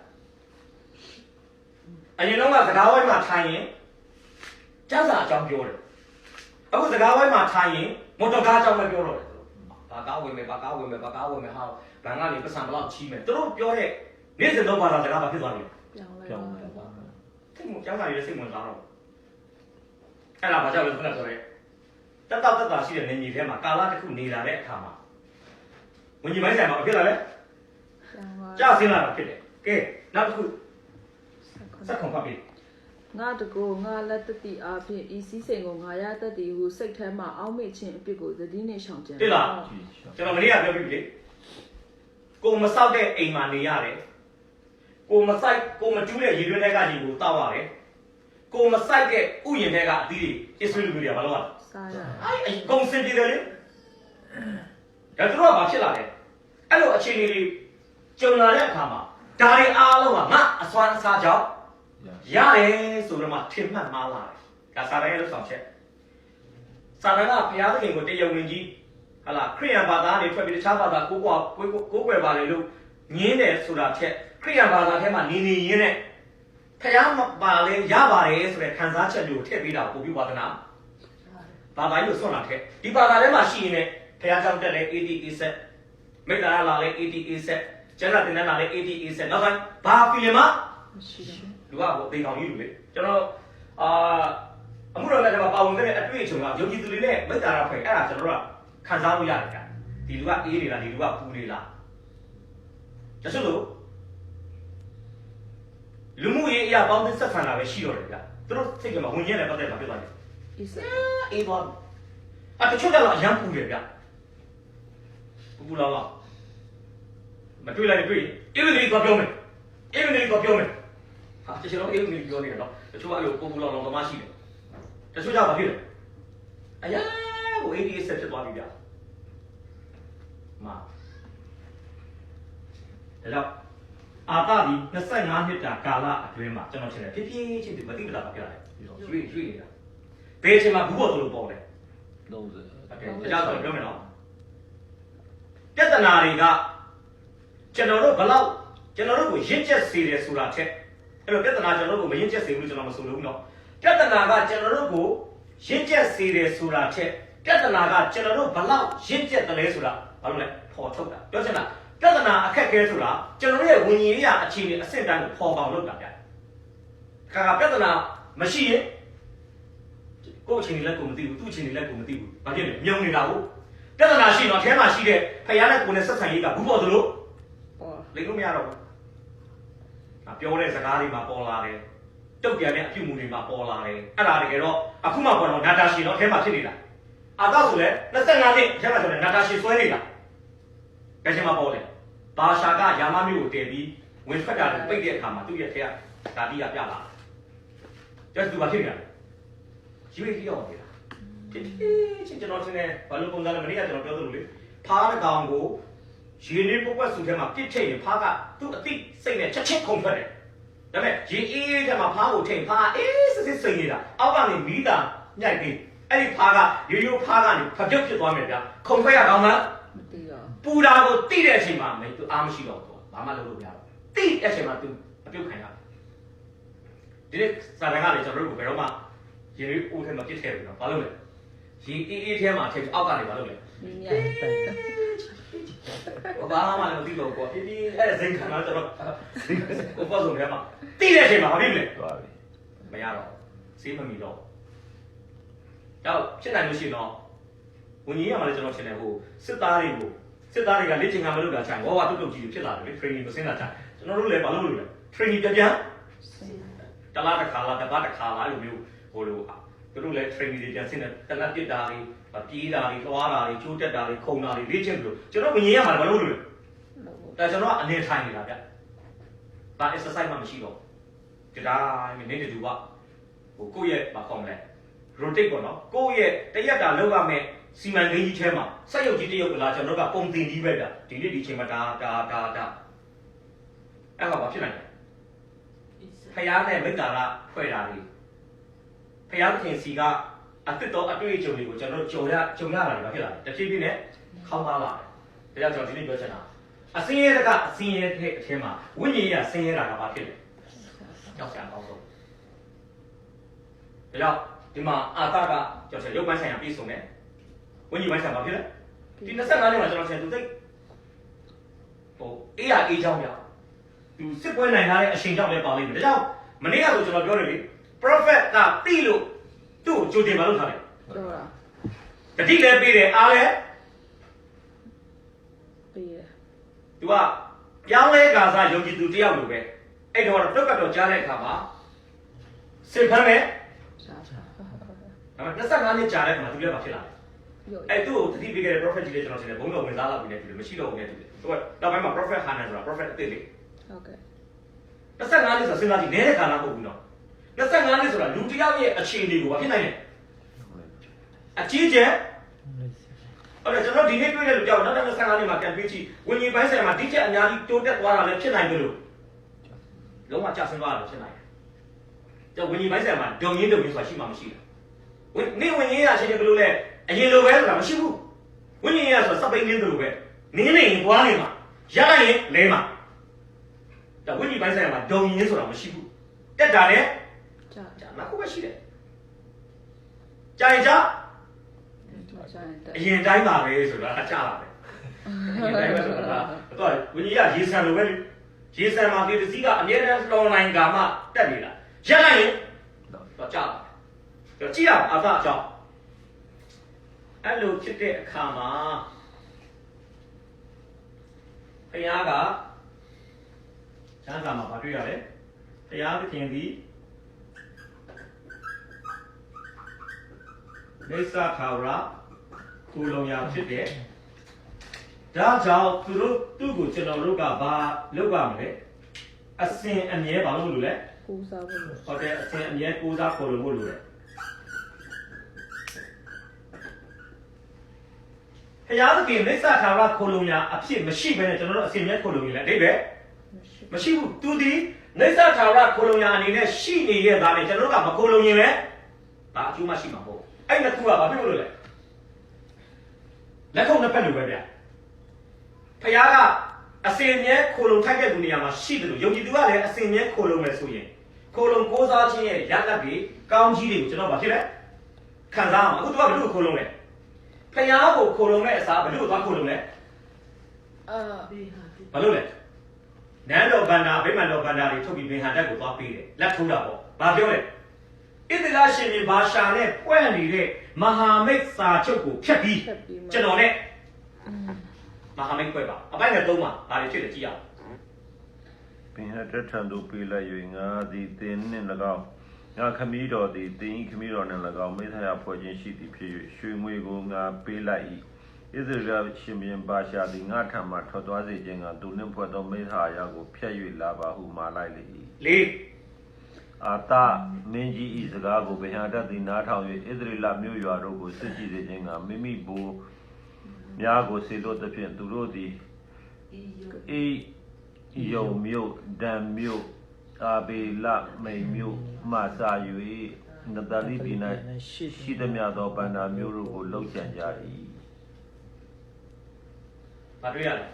အရင်တော့ကစကားဝိုင်းမှာထိုင်ရင်ကျန်းစာအကြောင်းပြောတယ်အခုစကားဝိုင်းမှာထိုင်ရင်မော်တော်ကားအကြောင်းပဲပြောတော့တယ်ဘာကားဝင်မယ်ဟာဘဏ်ကနေပတ်စံဘလောက်ချီးမယ်သူတို့ပြောတဲ့နေ့စဉ်တော့ဘာသာစကားဘာဖြစ်သွားလဲ ပြောင်းလဲ ပြောင်း တော့ လဲပါ စိတ်ဝင်ကျန်းစာရေးစိတ်ဝင်စားတော့အဲ့ဒါဘာကြောင့်လဲခုနကပြောတဲ့တက်တာရှိတဲ့နေမြေထဲမှာကာလတစ်ခုနေလာတဲ့အခါမှာဝင်ကြီးပိုင်းဆိုင်မှာဘာဖြစ်လာလဲ ပြောင်းသွား ကြာစင်းလာတာဖြစ်တယ်ကဲနောက်တစ်ခုစက်ခွန်ဖတ်ပြီ ငါတကိုငါလက်တတိအားဖြင့်ဤစည်းစိမ်ကိုငါရတတ်သည်ဟုစိတ်ထဲမှာအောက်မေ့ခြင်းအပြစ်ကိုသတိနှင့်ရှောင်ကြံ တွေ့လားကျွန်တော်မနေ့ကပြောပြီးပြီလေကိုမဆောက်တဲ့အိမ်မှာနေရတယ်ကိုမစိုက်ကိုမတူးတဲ့ရေတွင်းထဲကရေကိုတောက်ရတယ်ကိုမစိုက်တဲ့ဥယျာဉ်ထဲကအသီးတွေအစ္စရေးလူတွေကဘာလို့လဲ စားရ အဲ့အကုန်စင်ပြေတယ်လေဒါသူတို့ကဘာဖြစ်လာလဲအဲ့လိုအခြေအနေတွေကြုံလာတဲ့အခါမှာဒါတွေအားလုံးကငါအစွမ်းအစားကြောင့်ရတယ်ဆိုတော့မှထင်မှတ်မှားလာတယ်ဒါစာတိုင်းရဲ့လို့ဆောင်ချက်စာတိုင်းကဘုရားသခင်ကိုတရားဝင်ကြီးဟာလားခရိယန်ဘာသာတွေထွက်ပြီးတခြားဘာသာကိုးကွယ်ပါလေလို့ညင်းတယ်ဆိုတာချက်ခရိယန်ဘာသာထဲမှာနေရင်းနဲ့ဖျားပါလေရပါတယ်ဆိုတဲ့ခံစားချက်တွေကိုထည့်ပေးတာကိုပို့ပြီးဝါသနာဘာသာရေးကိုဆွန့်လာထက်ဒီဘာသာထဲမှာရှိရင်လည်းဖျားကြောင့်တက်လေ80ဆက်မိတ္တရာလာလေ80ဆက်ကျန်တဲ့တင်လာလေ80ဆက်နောက်ပိုင်းဘာဖီလင်မ မရှိတော့ လူကဟိုသိကောင်ကြီးလူလေကျွန်တော်အမှုတော်လည်းကျွန်တော်ပါဝင်ခဲ့တဲ့အတွေ့အကြုံကယုံကြည်သူတွေနဲ့မိတ္တရာဖွဲ့အဲ့ဒါကျွန်တော်တို့ကခံစားလို့ရတယ်ကြာဒီလူကအေးနေလားဒီလူကပူနေလားတချို့လို့လူမှုရေးအရာပေါင်းသစ်ဆက်ဆံတာပဲရှိတော့တယ်ဗျသူတို့စိတ်ကမှဝင်ရတဲ့ပတ်သက်မှာဖြစ်သွားတယ် ဤစက် အေးသွားတချို့ကတော့အရန်ပူတယ်ဗျပူလာလားမတွေ့လိုက်တွေ့အေးဝင်လေးသွားပြောမယ်အေးဝင်လေးသွားပြောမယ်ဟာတချို့တော့အေးဝင်လေးပြောနေတယ်နော်တချို့အဲ့လိုပူလောင်သမားရှိတယ်တချို့ကြပါဖြစ်တယ်အရန်ဟို80ဆက်ဖြစ်သွားပြီဗျမာဒါကြောင့်အာတာဒီ25နှစ်တာကာလအတွင်းမှာကျွန်တော်ထင်တယ်ဖြည်းဖြည်းချင်းဒီမတိမတာပါပြလာတယ်ရွေ့နေတာဘယ်အချိန်မှာဘူးပေါ်ဆိုလို့ပေါ်လဲ 30 โอเคဒါကြောင့်ပြောမယ်နော်ပြဿနာတွေကကျွန်တော်တို့ဘလောက်ကျွန်တော်တို့ကိုရင့်ကျက်စေတယ်ဆိုတာချက်အဲ့လိုပြဿနာကျွန်တော်တို့ကိုမရင့်ကျက်စေဘူးကျွန်တော်မဆိုလို့ဘူးနော်ပြဿနာကကျွန်တော်တို့ကိုရင့်ကျက်စေတယ်ဆိုတာချက်ပြဿနာကကျွန်တော်တို့ဘလောက်ရင့်ကျက်တယ်လဲဆိုတာဘာလို့လဲပေါ်ထုတ်တာပြောချင်တာပြဿနာအခက်အခဲဆိုတာကျွန်တော်တို့ရဲ့ဝิญဉ်ရေးရအခြေအနေအဆင့်တိုင်းကိုပေါ်ပေါက်လုပ်တာဗျခါပြဿနာမရှိရင်ကိုယ့်အချိန်တွေလည်းကိုမသိဘူးသူ့အချိန်တွေလည်းကိုမသိဘူးဘာဖြစ်လဲမြုံနေတာကို ပြဿနာရှိတော့အထဲမှာရှိတဲ့ဖယားနဲ့ကိုယ်နဲ့ဆက်ဆံရေးကဘူးပေါ်သလိုလိမ့်လို့မရတော့ဘူးပြောတဲ့စကားတွေမှာပေါ်လာတယ်တုတ်ပြန်တဲ့အပြုအမူတွေမှာပေါ်လာတယ်အဲ့ဒါတကယ်တော့အခုမှပေါ်တော့နာတာရှင်တော့အထဲမှာဖြစ်နေတာအာသာဆိုလဲ25နှစ်အထဲမှာဆိုလဲနာတာရှင်ဆွဲနေတာဘယ်ချိန်မှပေါ်လဲဘာရှာကယာမမျိုးကိုတည်ပြီးဝင်ထွက်တာကိုပိတ်တဲ့အခါမှာသူ့ရဲ့ထဲကဓာတိကပြလာတယ်ကျသူကဖြစ်နေတာရွေးပြောင်းနေတာဒီချင်းကျွန်တော်ထင်တယ်ဘာလို့ပုံစံလဲမနေ့ကကျွန်တော်ပြောသလိုလေဖားတစ်ကောင်ကိုရေလေးပုတ်ပွက်စုထဲမှာပြစ်ချိန်ရင်ဖားကသူ့အသိစိတ်နဲ့ချက်ချင်းခုန်ထွက်တယ်ဒါပေမဲ့ရေအေးထဲမှာဖားကိုထိန်ဖားအေးစစ်စစ်စိတ်နေတာအောက်ကနေမီးတာညှိုက်ပြီးအဲ့ဒီဖားကရိုးရိုးဖားကနေဖပြုတ်ဖြစ်သွားမယ်ဗျာခုန်ထွက်ရအောင်လားမသိတော့ပူတာကိုတိတဲ့အချိန်မှာမင်းသူအားမရှိတော့ဘူးဘာမှလုပ်လို့မရတော့တိတဲ့အချိန်မှာသူအပြုတ်ခံရတယ်ဒီနေ့စာတန်ကလည်းကျွန်တော်တို့ကဘယ်တော့မှရေလေးအိုးထဲမှာပြစ်ထည့်ပြီးတော့ဘာလုပ်လဲရေအေးထဲမှာထည့်ပြီးအောက်ကနေဘာလုပ်လဲမင်းများဘာမှလည်းမသိတော့ဘူးပြင်းအဲ့ဒါစိတ်ခံတော့ကျွန်တော်ကိုပေါ့ဆုံးထဲမှာတိတဲ့အချိန်မှာဘာဖြစ်လဲသွားပြီမရတော့စေးမမီတော့တော့ဖြစ်နိုင်လို့ရှိရင်တော့ဝင်ကြီးရမှာလည်းကျွန်တော်ထင်တယ်ဟိုစစ်သားတွေကလေ့ကျင့်ခန်းမလုပ်တာချိုင်ဝါတုတ်တုတ်ကြီးဖြစ်လာတယ်လေ training မစင်းတာချိုင်ကျွန်တော်တို့လည်းဘာလုပ်လို့လဲ training ပြန်တလားတစ်ခါလားတစ်ပတ်တစ်ခါလားလိုမျိုးဟိုလိုသူတို့လည်း training တွေပြန်စင်းတယ်တနက်ပစ်တာတွေပြေးတာတွေလွှားတာတွေချိုးတက်တာတွေခုံတာတွေလေ့ကျင့်လို့ကျွန်တော်ဝင်ကြီးရမှာလည်းဘာလုပ်လို့လဲဒါကျွန်တော်အနေထိုင်နေတာဗျဘာ exercise မှမရှိတော့ဒီတိုင်းနေနေတူပါဟိုကိုယ့်ရဲ့ဘာခေါ်မလဲ rotate ပေါ့နော်ကိုယ့်ရဲ့တရက်တာလောက်ရမယ်စီမံကိန်းကြီးထဲမှာစက်ရုပ်ကြီးတရုပ်ကလာကျွန်တော်တို့ကပုံတင်ကြီးပဲဗျဒီနေ့ဒီချိန်မှာဒါအဲ့တော့ဘာဖြစ်နိုင်လဲဖယားနဲ့မိတ္တာကဖွဲ့တာတွေဖယားသခင်စီကအတစ်တော်အတွေ့အကြုံတွေကိုကျွန်တော်ကြုံရတာတွေဘာဖြစ်လာလဲတဖြည်းဖြည်းနဲ့ခေါင်းသားလာတယ်ဒါကြောင့်ကျွန်တော်ဒီနေ့ပြောချင်တာအစင်းရဲကအစင်းရဲတဲ့အထဲမှာဝိညာဉ်ရေးကဆင်းရဲတာကဘာဖြစ်လဲကြောက်စရာကောင်းဆုံးဒါကြောင့်ဒီမှာအာသကကြောက်စရာရုပ်ပိုင်းဆိုင်ရာပြည့်စုံတယ်ဝိညာဉ်ပိုင်းဆိုင်ရာဘာဖြစ်လဲဒီ25နှစ်မှာကျွန်တော်ဆင်သူသိဟိုအေးရအေးချောင်းပြသူစစ်ပွဲနိုင်ထားတဲ့အချိန်ကြောင့်လည်းပါလိမ့်မယ်ဒါကြောင့်မနေ့ကဆိုကျွန်တော်ပြောတယ်လေ prophet ကတိလို့သူ့ကိုကြိုတင်မလုပ်ထားတယ်ပြောတာတတိလည်းပေးတယ်အားလည်းပေးတယ်သူကပြောင်းလဲကာစားယုံကြည်သူတယောက်လိုပဲအဲ့တော့တုတ်ကတော့ကြားတဲ့အခါမှာစိတ်ဖမ်းမယ်ဒါပေမဲ့25နှစ်ကြာတဲ့အခါမှာသူလည်းမဖြစ်လာဘူးအဲ့သူ့ကိုတတိပေးခဲ့တဲ့ prophet ကြီးလည်းကျွန်တော်ရှင်လည်းဘုံတော်ဝင်စားလာပြီနဲ့တူတယ်မရှိတော့ဘူးနဲ့တူတယ်သူကနောက်ပိုင်းမှာ prophet Hanan ဆိုတာ prophet အစ်စ်လေဟုတ်ကဲ့25နှစ်ဆိုစဉ်းစားကြည့်နေတဲ့ကာလမဟုတ်ဘူးနော်25နှစ်ဆိုတာလူတစ်ယောက်ရဲ့အခြေအနေကိုဘာဖြစ်နိုင်လဲအကြီးကျယ်အဲ့တော့ကျွန်တော်ဒီနေ့တွေ့တဲ့လူကြောက်နောက်25နှစ်မှာပြန်တွေ့ကြည့်ဝิญဉ်ပိုင်းဆိုင်မှာဒီချက်အများကြီးတိုးတက်သွားတာလည်းဖြစ်နိုင်တယ်လို့လုံးဝကျဆင်းသွားတာလည်းဖြစ်နိုင်တယ်။ကြောက်ဝิญဉ်ပိုင်းဆိုင်မှာဒုံရင်းဆိုတာရှိမှမရှိဘူး။နေဝิญဉ်ရရှိတယ်ဘယ်လိုလဲအရင်လိုပဲဆိုတာမရှိဘူး။ဝิญဉ်ရဆိုစပိန်နင်းတယ်လို့ပဲနင်းနေရင်ပွားနေမှာရလိုက်ရင်လဲမှာ။ဒါဝิญဉ်ပိုင်းဆိုင်မှာဒုံရင်းဆိုတာမရှိဘူး။တက်တာလည်းကြာနောက်ခုပဲရှိတယ်။ကြာရင်ကြာအရင်တိုင်းပါပဲဆိုတာအကြလာပဲအရင်တိုင်းပဲဆိုတာတော့ဝิญဉ်ရရေဆန်လိုပဲလေရေဆန်မှာဒီစည်းကအမြဲတမ်းလော်လိုင်းကမှတက်နေတာရက်လိုက်ရင်တော့ကြာတယ်ကြည့်ရအောင်အသာအကြောင်းအဲ့လိုဖြစ်တဲ့အခါမှာဘုရားကကျမ်းစာမှာဗာတွေ့ရလဲဘုရားသခင်သည်နေစာခါရာကိုလုံရဖြစ်တဲ့ဒါကြောင့်သူ့ကိုကျွန်တော်တို့ကဘာလုပ်ရမလဲအစဉ်အမြဲဘာလုပ်လို့လဲကိုးစားဖို့ဟုတ်တယ်အစဉ်အမြဲကိုးစားခေါ်လို့လို့လေဘုရားသခင်နေစာခါရာကိုလုံရအဖြစ်မရှိဘဲနဲ့ကျွန်တော်တို့အစဉ်အမြဲခေါ်လို့ရလဲအိဗယ်မရှိဘူးသူဒီနေစာခါရာကိုလုံရအနေနဲ့ရှိနေရတာနဲ့ကျွန်တော်တို့ကမခေါ်လို့ရင်လဲဒါအကျိုးမရှိမှာမဟုတ်အဲ့နှစ်ခုကဘာဖြစ်လို့လဲလက်ခုပ်နှစ်ဖက်လိုပဲဗျဖခင်ကအစင်မြဲခိုလုံထိုက်တဲ့လူနေရာမှာရှိတယ်လို့ယုံကြည်သူကလည်းအစင်မြဲခိုလုံမယ်ဆိုရင်ခိုလုံကိုးစားခြင်းရဲ့ရလဒ်တွေကောင်းကြီးတွေကိုကျွန်တော်ဗာဖြစ်လဲခံစားအောင်အခုသူကဘယ်လိုခိုလုံလဲဖခင်ကိုခိုလုံတဲ့အစားဘယ်လိုသွားခိုလုံလဲဘာလို့လဲနန်းတော်ဗန္ဒာဗိမာန်တော်ဗန္ဒာတွေထုတ်ပြီးဘင်ဟန်တက်ကိုသွားပေးတယ်လက်ထိုးတာပေါ့ဘာပြောလဲ ဣသရေလရှင်မြေဘာရှာနဲ့ပွဲနေတဲ့မဟာမိတ်စာချုပ်ကိုဖျက်ပြီးကျွန်တော်နဲ့မဟာမိတ်ပွဲပါအပိုင်းနဲ့3ပါဒါတွေဖြစ်တယ်ကြည့်ရအောင် ပင်ဟတက်ထံသို့ပေးလိုက်၍ငါသည်တင်းနှင့်၎င်းငါခမည်းတော်သည်တင်းခမည်းတော်နှင့်၎င်းမိသရာဖွဲ့ခြင်းရှိသည်ဖြစ်၍ရွှေငွေကိုငါပေးလိုက်၏ဣသရေလရှင်ပြန်ပါရှာသည်ငါထံမှထွက်သွားစေခြင်းကသူနှင့်ဖွဲ့သောမိသရာကိုဖျက်၍လာပါဟုမှာလိုက်လေ၏အာတာမင်းကြီးဤစကားကိုဗဟံတက်သည်နားထောင်၍ဣသရေလမြို့ရွာတို့ကိုစစ်ကြည့်စေခြင်းကမိမိဘိုးများကိုစေလွတ်သဖြင့်သူတို့သည်အေယုံမြို့ဒံမြို့အာဘေလမိန်မြို့မှစာ၍နတလိပြည်၌ရှိသမျှသောဗန္ဒာမျိုးတို့ကိုလှုပ်ကြံကြ၏မတွေ့ရလဲ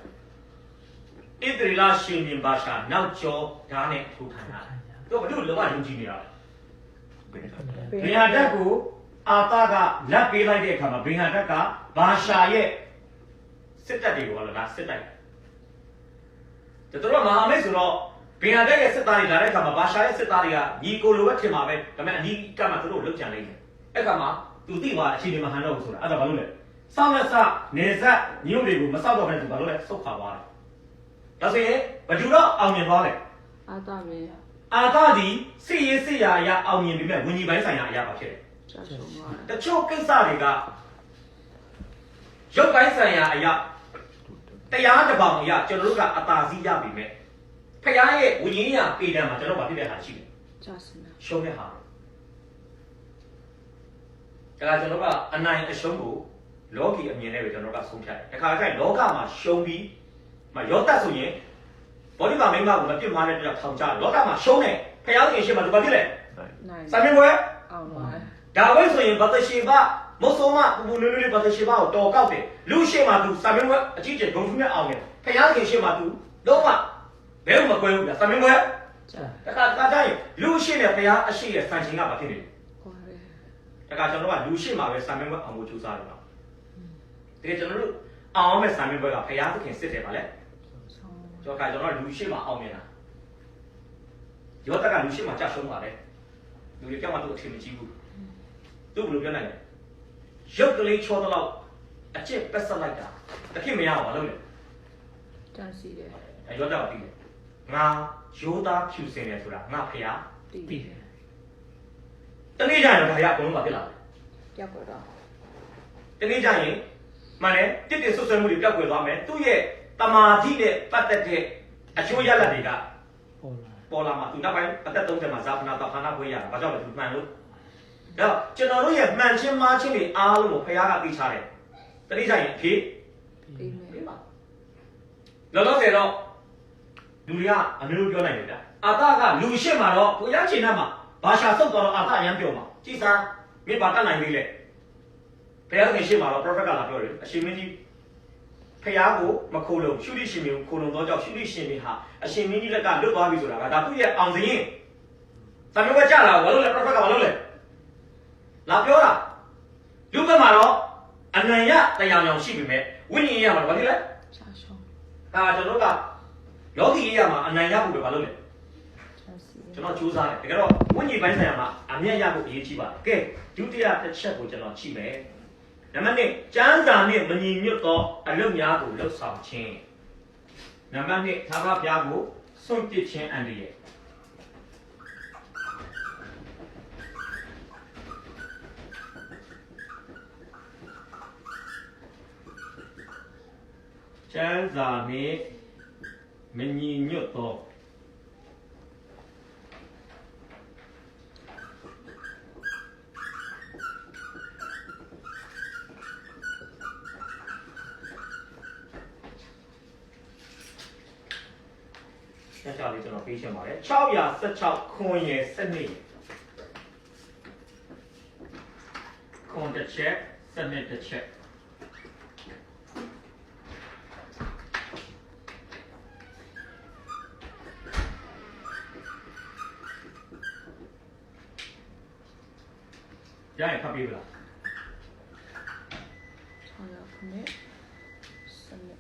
ဣသရေလရှင်ပြန်ပါရှာနောက်ကျော်ဓာတ်နဲ့ထိုးထိုင်တာတော့ဘယ်လိုလောကယုံကြည်နေတာဘင်ဟာတက်ကိုအာတာကလက်ပေးလိုက်တဲ့အခါမှာဘင်ဟာတက်ကဘာရှာရဲ့စစ်တပ်တွေကိုလည်းဒါစစ်တိုက်တယ်တို့မဟာမိတ်ဆိုတော့ဘင်ဟာတက်ရဲ့စစ်သားတွေလာတဲ့အခါမှာဘာရှာရဲ့စစ်သားတွေကညီကိုလိုပဲထင်ပါပဲဒါပေမဲ့အနီးကမှတို့လှုပ်ကြံလိုက်တယ်အဲ့ခါမှာသူသိသွားအခြေအနေမဟန်တော့ဘူးဆိုတာအဲ့ဒါဘာလို့လဲစောင့်လက်စနေဆက်ညို့တွေကိုမစောက်တော့ဘဲသူဘာလို့လဲစုတ်ခါသွားတယ်ဒါဆိုရင်ဘယ်သူတော့အောင်မြင်သွားလဲအာတာမင်းအာတာဒီစစ်ရေးစစ်ရာအရာအောင်မြင်ပြီးမဲ့ဝิญဉ်ပိုင်းဆိုင်ရာအရာပါဖြစ်တယ်တချို့ကိစ္စတွေကရုပ်ပိုင်းဆိုင်ရာအရာတရားတစ်ပေါင်အရာကျွန်တော်တို့ကအသာစီးရပြီမဲ့ဖခင်ရဲ့ဝิญဉ်ရာပေတံမှာကျွန်တော်ဗာဖြစ်တဲ့ဟာရှိတယ်ရှုံးတဲ့ဟာဒါကကျွန်တော်ကအနိုင်အရှုံးကိုလောကီအမြင်နဲ့ပဲကျွန်တော်ကဆုံးဖြတ်တယ်တခါကျရင်လောကမှာရှုံးပြီးမရောတတ်ဆိုရင်ဘောဓိပါမိမကိုမပြစ်မှားတဲ့တရားထောင်ချလောကမှာရှုံးတယ်ဖခင်ရှင်ရှိမှသူဘာဖြစ်လဲစာမင်းဘွယ်အောင်ပါဒါဝိဆိုရင်ဘတ်ရှိဘမဆိုမပူပူနွေးနွေးဘတ်ရှိဘကိုတော်ကောက်တယ်လူရှိမှသူစာမင်းဘွယ်အကြီးကျယ်ဂုဏ်ထူးနဲ့အောင်တယ်ဖခင်ရှင်ရှိမှသူလုံးဝဘယ်မှမကွဲဘူးဗျာစာမင်းဘွယ်တခါတိုင်းလူရှိနဲ့ဖခင်အရှိရဲ့ဆန်ရှင်ကဘာဖြစ်နေလဲတခါကျွန်တော်ကလူရှိမှပဲစာမင်းဘွယ်အောင်ကိုကြိုးစားတယ်ပါတကယ်ကျွန်တော်တို့အောင်မဲ့စာမင်းဘွယ်ကဖခင်စစ်တယ်ပါလေကျွန်တော်လူရှိမှအောင်မြင်တာရောတက်ကလူရှိမှကြာရှုံးပါလေလူတွေကြောက်မှသူအထင်မကြီးဘူးသူ့ဘယ်လိုပြောနိုင်လဲရုပ်ကလေးချောတော့အကျင့်ပက်ဆက်လိုက်တာတခင်မရပါလို့လေတန်စီတယ်ရောတက်ပါပြီငါရိုးသားဖြူစင်တယ်ဆိုတာငါဖျားပြီးတယ်တနေ့ကျရင်ဒါရအကုန်လုံးပါဖြစ်လာတယ်ပြောက်ွယ်တော့တနေ့ကျရင်မှန်တယ်တစ်ဆွဆွဲမှုတွေပြောက်ွယ်သွားမယ်သူ့ရဲ့တမာတိနဲ့ပတ်သက်တဲ့အချိုးရလဒ်တွေကပေါ်လာမှာသူနောက်ပိုင်းအသက်30မှာဇာဖနာတဖာနာခွင့်ရတာဘာကြောင့်လဲသူမှန်လို့ဒါကျွန်တော်တို့ရဲ့မှန်ချင်းမှားချင်းတွေအားလုံးကိုဖခင်ကသိချတယ်တတိယရင်အဖြစ်ပြီးပါလောလောဆယ်တော့လူတွေကအမျိုးပြောနိုင်တယ်ဗျအာတာကလူရှင်းမှာတော့ကိုရချင်တဲ့မှာဘာရှာဆုတ်တော့အာတာအရန်ပြောမှာကြည်စားမင်းပါတတ်နိုင်ပြီလေဘုရားရှင်ရှင်းမှာတော့ prophet ကလာပြောတယ်အရှင်မင်းကြီးဖျားကိုမခိုးလုံးရှုတိရှင်မျိုးခိုးလုံးတော့ကြောင့်ရှုတိရှင်မျိုးဟာအရှင်မင်းကြီးလက်ကလွတ်သွားပြီဆိုတာကဒါသူ့ရဲ့အောင်စရင်သံဃာကကြလာဘာလို့လဲ prophet ကဘာလို့လဲလာပြောတာလူကမှာတော့အနံ့ရတရားကြောင်ရှိပြီမဲ့ဝိညာဉ်ရမှာဘာဖြစ်လဲရှာရှုံးဒါကျွန်တော်ကလောကီရမှာအနံ့ရဖို့ပဲဘာလို့လဲကျွန်တော်ကြိုးစားတယ်တကယ်တော့ဝိညာဉ်ပိုင်းဆိုင်ရာမှာအမြတ်ရဖို့အရေးကြီးပါတယ်ကဲဒုတိယတစ်ချက်ကိုကျွန်တော်ကြည့်မယ်နံပါတ်1ကျမ်းစာနှင့်မညီညွတ်သောအလုပ်များကိုလှုပ်ဆောင်ခြင်းနံပါတ်2သာဝဘုရားကိုစွန့်ပစ်ခြင်းအန္တရာယ်ကျမ်းစာနှင့်မညီညွတ်သောဆက်ချလေးကျွန်တော်ပေးချင်ပါတယ်616ခွန်ရယ်စနစ်ခွန်တစ်ချက်စနစ်တစ်ချက်ရရင်ဖတ်ပေးပါလားဟုတ်ရခုနဲ့စနစ်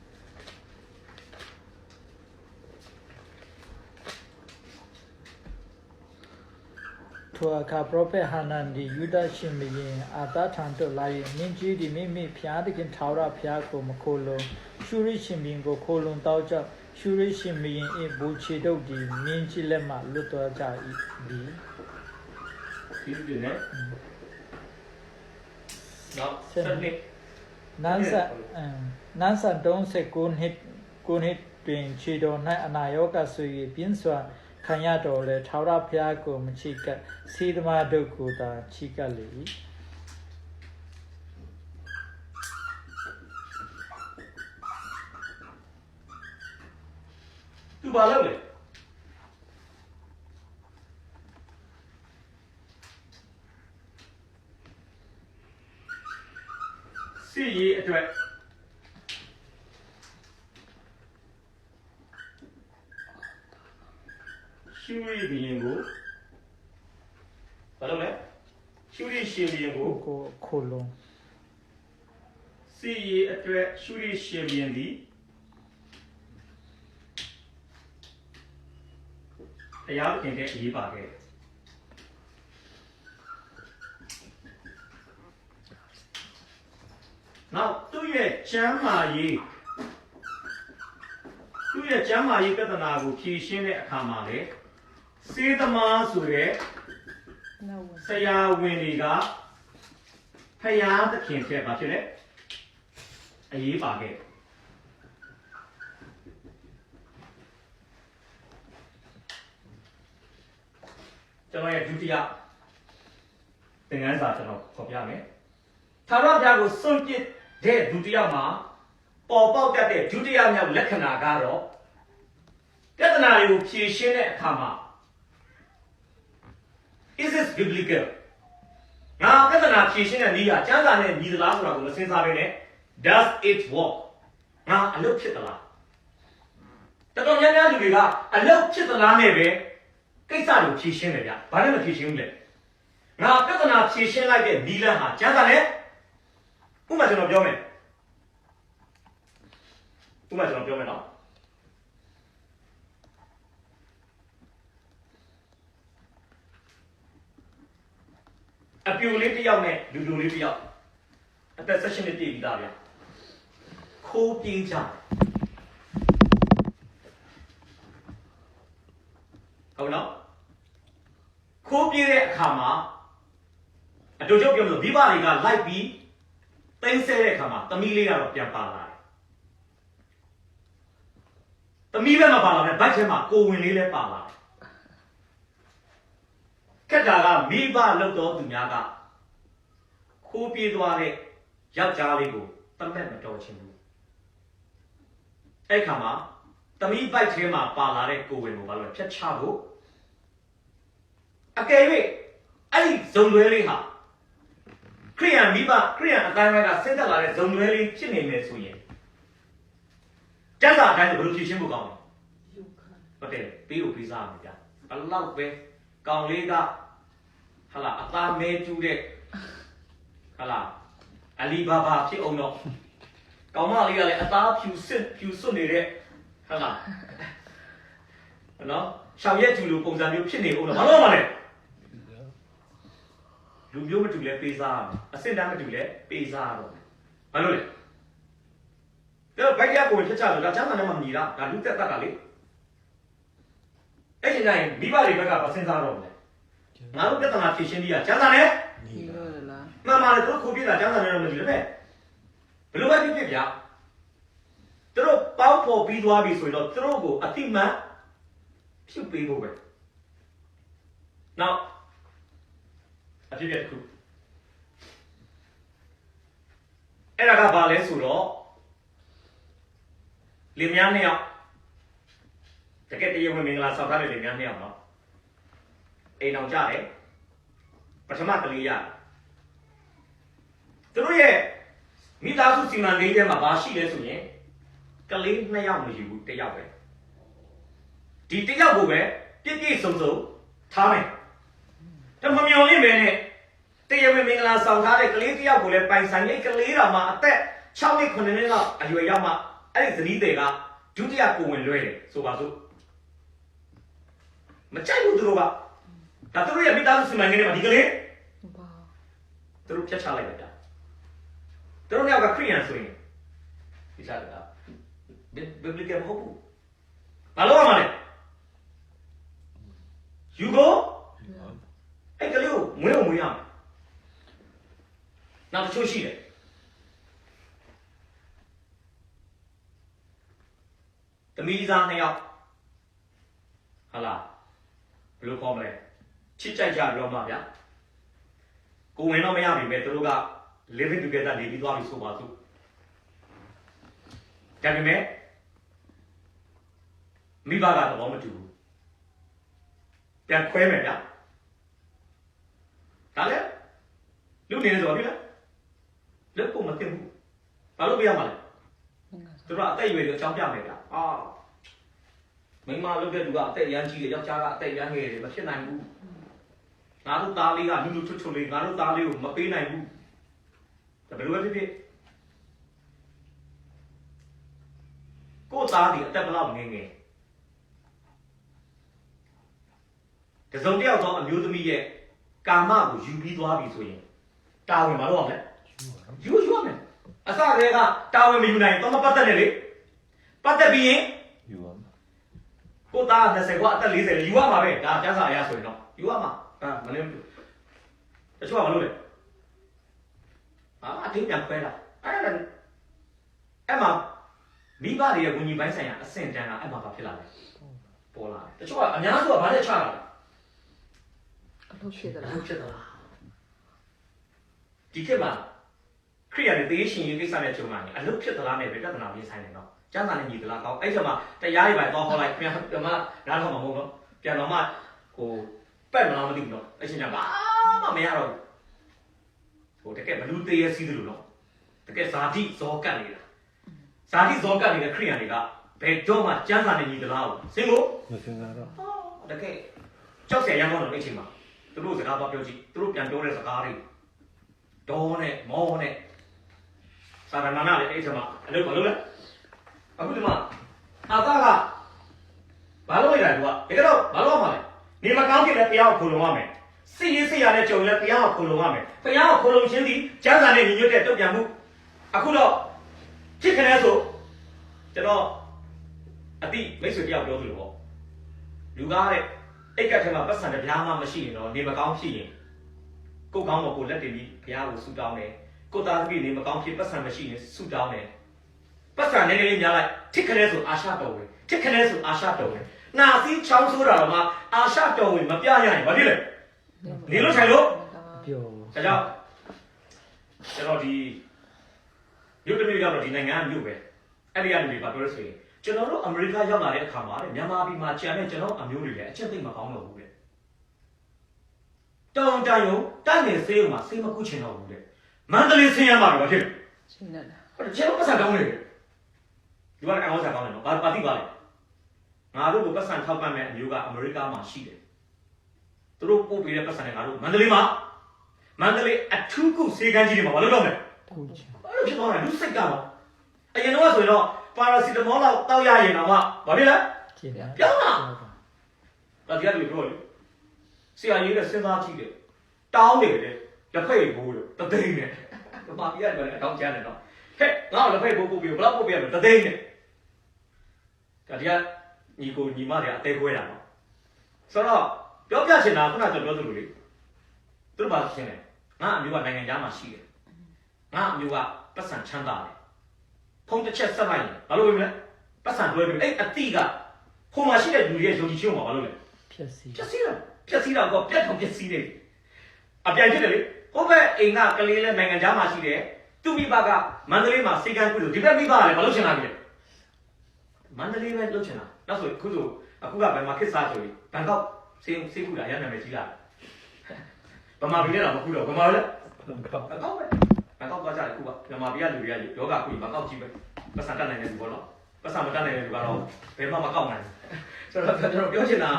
ထိုအခါပရောဖက်ဟာနန်သည်ယူဒရှင်ဘုရင်အာသထံသို့လာ၍မင်းကြီးသည်မိမိဖျားသခင်ထာဝရဘုရားကိုမခိုလုံရှုရိရှင်ဘုရင်ကိုခိုလုံတောက်ကြောင့်ရှုရိရှင်ဘုရင်၏ဘူချေတုပ်သည်မင်းကြီးလက်မှလွတ်သွားကြ၏သည် ဒီလိုနဲ့နောက်ဆက်နေ နန်းဆန်39နှစ်တွင်ခြေတော်၌အနာရောဂါဆို၍ပြင်းစွာခံရတော်လဲထာဝရဘုရားကိုမချိကပ်စေသမားတို့ကိုသာချိကပ်လေ၏ သူဘာလုပ်လဲစီရီအတွက်ရှူရီဘီရင်ကိုဘာလုပ်လဲရှူရီရှင်ဘီရင်ကို ကိုခိုလုံ စီရီအတွက်ရှူရီရှင်ဘီရင်ဒီတရားသခင်တဲ့အရေးပါခဲ့နောက်သူ့ရဲ့ကျမ်းမာရေးပြဿနာကိုဖြေရှင်းတဲ့အခါမှာလေစေသမားဆိုတဲ့ နောက်ဝင် ဆရာဝန်တွေကဖယားသခင်ဖြစ်ပါဖြစ်လေအရေးပါခဲ့ကျွန်တော်ရဲ့ဒုတိယသင်ခန်းစာကျွန်တော်ဖော်ပြမယ်ထာဝရဘုရားကိုစွန့်ပစ်တဲ့ဒုတိယမှာပေါ်ပေါက်တတ်တဲ့ဒုတိယမြောက်လက္ခဏာကတော့ပြဿနာတွေကိုဖြေရှင်းတဲ့အခါမှာ is this biblical ငါပြဿနာဖြေရှင်းတဲ့နည်းကကျမ်းစာနဲ့ညီသလားဆိုတာကိုမစဉ်းစားဘဲနဲ့ does it work ငါအလုပ်ဖြစ်သလားတော်တော်များများလူတွေကအလုပ်ဖြစ်သလားနဲ့ပဲကိစ္စကိုဖြေရှင်းတယ်ဗျဘာနဲ့မဖြေရှင်းဘူးလဲငါပြဿနာဖြေရှင်းလိုက်တဲ့နည်းလမ်းဟာကျမ်းစာနဲ့ဥပမာကျွန်တော်ပြောမယ်နော်အပြူလေးတစ်ယောက်နဲ့လူလေးတစ်ယောက်အသက်16နှစ်ပြည့်ပြီးသားဗျခိုးပြေးကြဟုတ်နော်ခိုးပြေးတဲ့အခါမှာအတူတူပြောလို့မိဘတွေကလိုက်ပြီးသိမ်းဆဲတဲ့အခါမှာသမီးလေးကတော့ပြန်ပါလာတယ်သမီးပဲမပါလာနဲ့ဘိုက်ထဲမှာကိုဝင်လေးလည်းပါလာတယ်ခက်တာကမိဘလောက်တော်သူများကခိုးပြေးသွားတဲ့ယောက်ျားလေးကိုတမက်မတော်ချင်ဘူးအဲ့ခါမှာသမီးဘိုက်ထဲမှာပါလာတဲ့ကိုဝင်ကိုဘာလို့ဖြတ်ချဖို့အကယ်၍အဲ့ဒီဇုံတွဲလေးဟာခရိယန်မိဘခရိယန်အတိုင်းကဆင်းသက်လာတဲ့ဇုံတွဲလေးဖြစ်နေမယ်ဆိုရင်ကျမ်းစာအတိုင်းကိုဘယ်လိုဖြေရှင်းဖို့ကောင်းလဲဟုတ်တယ်ပေးကိုပေးစားရမယ်ဗျာဘလောက်ပဲကောင်လေးကဟာလာအသားမဲကျူးတဲ့ဟာလာအလီဘာဘာဖြစ်အောင်တော့ကောင်မလေးကလည်းအသားဖြူစွတ်နေတဲ့ဟာလာနော်ရှောင်ရက်ကျူလိုပုံစံမျိုးဖြစ်နေအောင်တော့ဘာလို့မလဲလူမျိုးမတူလဲပေးစားရမယ်အစစ်တမ်းမတူလဲပေးစားရတော့ဘာလို့လဲတော့ဘိုက်ရကိုဖြစ်ချလို့ဒါကျမ်းစာနဲ့မှမညီတာဒါလူသက်တတ်တာလေအဲ့ဒီတိုင်းမိဘတွေဘက်ကမစဉ်းစားတော့ဘူးငါတို့ပြဿနာဖြေရှင်းပြီးတာကျမ်းစာနဲ့ ဒီလိုလား မှန်ပါတယ်သူတို့ခိုးပြတာကျမ်းစာနဲ့တော့မညီလည်းပဲဘယ်လိုပဲဖြစ်ဖြစ်ဗျာသူတို့ပေါင်းဖော်ပြီးသွားပြီဆိုရင်တော့သူတို့ကိုအတိမတ်ဖြုတ်ပေးဖို့ပဲနောက်အဖြစ်တစ်ခုအဲ့ဒါကဘာလဲဆိုတော့လင်မယားနှစ်ယောက်တကယ်တရားဝင်မင်္ဂလာဆောင်ထားတဲ့လင်မယားနှစ်ယောက်နော်အိမ်အောင်ကြတယ်ပထမကလေးရသူတို့ရဲ့မိသားစုစီမံကိန်းထဲမှာဘာရှိလဲဆိုရင်ကလေးနှစ်ယောက်မယူဘူးတစ်ယောက်ပဲဒီတစ်ယောက်ကိုပဲပြည့်ပြည့်စုံစုံထားမယ်တမမျော်လင့်ပဲနဲ့တရားဝင်မင်္ဂလာဆောင်ထားတဲ့ကလေးတစ်ယောက်ကိုလည်းပိုင်ဆိုင်တဲ့ကလေးတော်မှာအသက်6နှစ်9နှစ်လောက်အရွယ်ရောက်မှအဲ့ဒီဇနီးတွေကဒုတိယကိုဝင်လွှဲတယ်ဆိုပါစို့မကြိုက်ဘူးသူတို့က ဒါသူတို့ရဲ့မိသားစုစီမံကိန်းတွေမှာဒီကလေး ဘာ သူတို့ဖြတ်ချလိုက်တယ်ဗျာသူတို့ယောက်ကခရိယန်ဆိုရင်ဒီစားတာဘယ်ဘယ်ကမဟုတ်ဘူးဘာလို့ရမှာလဲယူကိုအဲ့ကလေးကိုမွေးအောင်မွေးရမယ်နောက်တစ်ချို့ရှိတယ်သမီးသား2ယောက်ဟာလားဘယ်လိုခေါ်မလဲချစ်ကြိုက်ကြရောမှာဗျာကိုဝင်တော့မရပြီပဲသူတို့က living together နေပြီးသွားပြီဆိုပါစို့ဒါပေမဲ့မိဘကတော့မတူဘူးပြန်ခွဲမယ်ဗျာဒါလေလူနေနေဆိုပါပြီလားလက်ကိုမသိဘူးဘာလို့ပြရမှာလဲသူတို့အသက်အရွယ်ကိုအကြောင်းပြမယ်ဗျာမိမလုပ်တဲ့လူကအသက်ရမ်းကြီးတယ်ယောက်ျားကအသက်ရမ်းငယ်တယ်မဖြစ်နိုင်ဘူးငါတို့သားလေးကလူလူချွတ်ချွတ်လေးငါတို့သားလေးကိုမပေးနိုင်ဘူးဒါဘယ်လိုပဲဖြစ်ဖြစ်ကိုယ်သားဒီအသက်ဘလောက်ငယ်ငယ်တစုံတစ်ယောက်သောအမျိုးသမီးရဲ့ကာမကိုယူပြီးသွားပြီဆိုရင်တာဝန်မလုပ်အောင်လေယူရမယ်အစကတည်းကတာဝန်မယူနိုင်တော့မပတ်သက်နဲ့လေပတ်သက်ပြီးရင်ယူရမှာ ကိုသား20ကွာအသက်40လေယူရမှာပဲဒါကျန်းစာအရဆိုရင်တော့ယူရမှာမလင်းဘူးတချို့ကမလုပ်လေအတင်းပြန်ခွဲတာအဲ့မှာမိဘတွေရဲ့ဝิญဉ်ပိုင်းဆိုင်ရာအဆင့်တန်းကအဲ့မှာဖြစ်လာတယ်ပေါ်လာတယ်တချို့ကအများစုကဘာနဲ့ချတာလဲအလုပ်ဖြစ်သလား ဖြစ်သလားဒီခေတ်မှာခရိယာတွေသေရှင်ရေးကိစ္စနဲ့ကြုံလာရင်အလုပ်ဖြစ်သလားနဲ့ပဲပြဿနာပြင်ဆိုင်နေတော့ကျန်းစာနဲ့ညီသလားကောင်းအဲ့ချက်မှာတရားတွေပဲတော့ဟောလိုက်ပြန်နားထောင်မှာမဟုတ်တော့ပြန်တော့မှဟိုပက်မလားမသိဘူးတော့အချင်းချင်းဘာမှမရတော့ဟိုတကယ်ဘလူးသေးရစီးသလိုတော့တကယ်ဇာတိဇောကတ်နေတာဇာတိဇောကတ်နေတဲ့ခရိယာတွေကဘယ်တော့မှကျန်းစာနဲ့ညီသလားစင်ကို မစင်စားတော့ တကယ်ကြောက်เสียရမ်းတော့အဲ့ချိန်မှာသူတို့စကားတော့ပြောကြည့်သူတို့ပြန်ပြောတဲ့စကားတွေဒေါ်နဲ့မောနဲ့စာရဏနာလည်းအဲ့ချိန်မှာအလုပ်မလုပ်လဲအခုဒီမှာအာသာကဘာလို့လဲကွာတကယ်တော့ဘာလို့မှလဲနေမကောင်းဖြစ်လဲတရားကိုခိုးလုံရမယ်စစ်ရေးစစ်ရတဲ့ကြုံလဲတရားကိုခိုးလုံရမယ်တရားကိုခိုးလုံခြင်းသည်ကျမ်းစာနဲ့ညီညွတ်တဲ့တုတ်ပြန်မှုအခုတော့ဖြစ်ခနဲ့ဆိုကျွန်တော်အတိမိတ်ဆွေတယောက်ပြောသလိုပေါ့လူကားတဲ့အိတ်ကထဲမှာပတ်စံတစ်ပြားမှမရှိရင်တော့နေမကောင်းဖြစ်ရင်ကိုယ်ကောင်းတော့ကိုလက်တင်ပြီးဘုရားကိုဆုတောင်းတယ်ကိုသားသမီးနေမကောင်းဖြစ်ပတ်စံမရှိရင်ဆုတောင်းတယ်ပတ်စံနေနေလေးများလိုက်ထစ်ခနဲ့ဆိုအာရှတော်ဝင်ထစ်ခနဲ့ဆိုအာရှတော်ဝင်နာစီးချောင်းဆိုးတာတော့မှအာရှတော်ဝင်မပြရရင်ဘာဖြစ်လဲနေလို့ထိုင်လို့ ပြော ဒါကြောင့်ကျွန်တော်ဒီမြို့တစ်မြို့ရောက်တော့ဒီနိုင်ငံကမြို့ပဲအဲ့ဒီကနေပါပြောလို့ဆိုရင်ကျွန်တော်တို့အမေရိကရောက်လာတဲ့အခါမှာမြန်မာပြည်မှာကျန်တဲ့ကျွန်တော်အမျိုးတွေလည်းအချက်သိမ့်မကောင်းတော့ဘူးတဲ့တောင်တရုံတိုက်နေဆေးရုံမှာဆေးမကုချင်တော့ဘူးတဲ့မန္တလေးဆင်းရမှာပဲဖြစ်တယ် ရှင်းနေတာ ဟုတ်တယ်ကျွန်တော်ပတ်စံတောင်းနေတယ်ဒီကအအောင်စားကောင်းတယ်နော်ဘာတိပါလဲငါတို့ကိုပတ်စံထောက်ပံ့မဲ့အမျိုးကအမေရိကမှာရှိတယ်သူတို့ပို့ပေးတဲ့ပတ်စံနဲ့ငါတို့မန္တလေးမှာမန္တလေးအထူးကုဆေးကန်းကြီးတွေမှာဘာလုပ်တော့မလဲ ကိုချင် ဘာလို့ဖြစ်သွားလဲလူစိတ်ကတော့အရင်တော့ဆိုရင်တော့ပါရာစီတမောလောက်တောက်ရရင်တော့မှဘာဖြစ်လဲ ချင်တယ် ပြောင်းလာဒါကြည့်ရလို့ပြောလို့ဆရာကြီးနဲ့စဉ်းစားကြည့်တယ်တောင်းနေတယ်လက်ဖက်ဘိုးလို့တသိန်းနဲ့ဘာပြရတယ်လဲတောင်းချမ်းတယ်တော့ဟဲ့ငါ့လက်ဖက်ဘိုးပို့ပြီးဘလောက်ပို့ပြရမလဲတသိန်းနဲ့ဒါတရားညီကိုညီမတွေအသေးခွဲတာနော်ဆိုတော့ပြောပြချင်တာခုနကပြောသလိုလေသူတို့ဘာရှင်းလဲငါအမျိုးကနိုင်ငံသားမှာရှိတယ်ငါအမျိုးကပတ်စံချမ်းသာတယ်ဖုန်းတစ်ချက်ဆက်လိုက်ရင်ဘာလို့ဝင်မလဲပတ်စံတွဲပြီးအဲ့အတိကဟိုမှာရှိတဲ့လူရဲ့ယုံကြည်ခြင်းကိုဘာလို့လဲ ဖြစ်စီ ပျက်စီးတော့ပြတ်ထောင်ပျက်စီးနေအပြန်ဖြစ်တယ်လေဟိုဘက်အိမ်ကကလေးလဲနိုင်ငံသားမှာရှိတယ်သူ့မိဘကမန္တလေးမှာစေကန်းကုလို့ဒီဘက်မိဘကလည်းမလုပ်ချင်တာပြီမန္တလေးပဲလုပ်ချင်တာနောက်ဆိုအခုကဘယ်မှာခစ်စားဆိုပြီးဘန်ကောက်စေးခုတာရနာမည်ကြီးလာဗမာပြည်နဲ့တော့မခုတော့ဗမာပဲဘန်ကောက်ပဲဘန်ကောက်သွားကြတယ်ခုကဗမာပြည်ကလူတွေကယောဂခုဘန်ကောက်ကြီးပဲပတ်စံတက်နိုင်တဲ့လူပေါ့နော်ပတ်စံမတက်နိုင်တဲ့လူကတော့ဘယ်မှမကောက်နိုင်ဆိုတော့ကျွန်တော်ပြောချင်တာ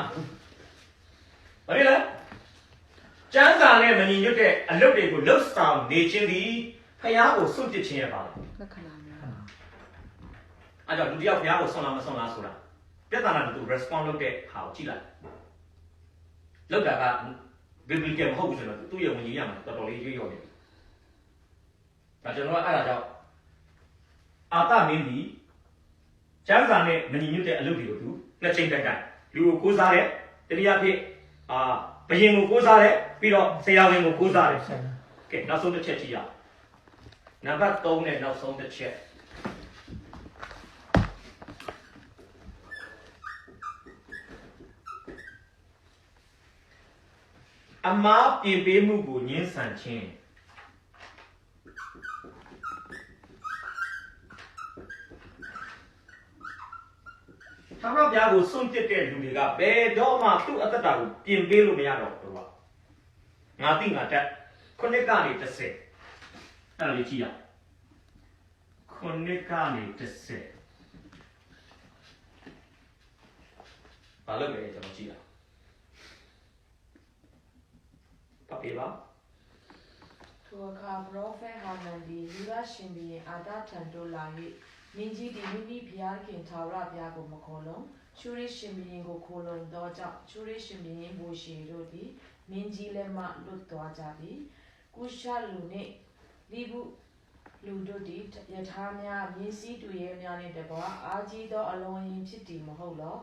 ဘာလဲကျမ်းစာနဲ့မညီညွတ်တဲ့အလုပ်တွေကိုလှုပ်ဆောင်နေခြင်းသည်ဖျားကိုစွန့်ပစ်ခြင်းရပါလား လက္ခဏာများ အဲ့တော့လူတယောက်ဖျားကိုဆွန့်လားမဆွန့်လားဆိုတာပြဿနာတူ response လုပ်တဲ့ဟာကိုကြည့်လိုက်လောက်တာက biblical မဟုတ်ဘူးဆိုတော့သူ့ရဲ့ဝင်ကြီးရမှာတော်တော်လေးရွေ့ရော်နေဒါကျွန်တော်ကအဲ့ဒါကြောင့်အာသမင်းဒီကျမ်းစာနဲ့မညီညွတ်တဲ့အလုပ်တွေကိုသူနှစ်ချိန်တိုက်တိုင်းလူကိုကိုးစားတယ်တတိယဖြစ်ဘယင်ကိုကိုးစားတယ်ပြီးတော့ဆရာဝန်ကိုကိုးစားတယ်ကဲနောက်ဆုံးတစ်ချက်ကြည့်ရအောင်နံပါတ်3နဲ့နောက်ဆုံးတစ်ချက်အမားပြင်ပေးမှုကိုညှင်းဆန်ခြင်းသာရပြားကိုစွန့်ပစ်တဲ့လူတွေကဘယ်တော့မှသူ့အသက်တာကိုပြင်ပေးလို့မရတော့ဘူးကွာငါသိငါတက်ခုနှစ်ကနေ30အဲ့ဒါလေးကြည့်ရခုနှစ်ကနေ30ဘာလို့လဲကျွန်တော်ကြည့်ရပါပေးပါ ထိုအခါပရောဖက်ဟာနန်သည်ယူဒရှင်ဘုရင်အာသထံသို့လာ၍မင်းကြီးသည်မိမိဘုရားခင်ထာဝရဘုရားကိုမခေါ်လုံရှုရိရှင်ဘုရင်ကိုခေါ်လုံသောကြောင့်ရှုရိရှင်ဘုရင်ဘိုရှေတို့သည်မင်းကြီးလက်မှလွတ်သွားကြသည်ကုရှလူနှင့်လိဗုလူတို့သည်ယထာများမြင်းစည်းတူရဲများနှင့်တကွာအာကြီးသောအလုံးရင်ဖြစ်သည်မဟုတ်လော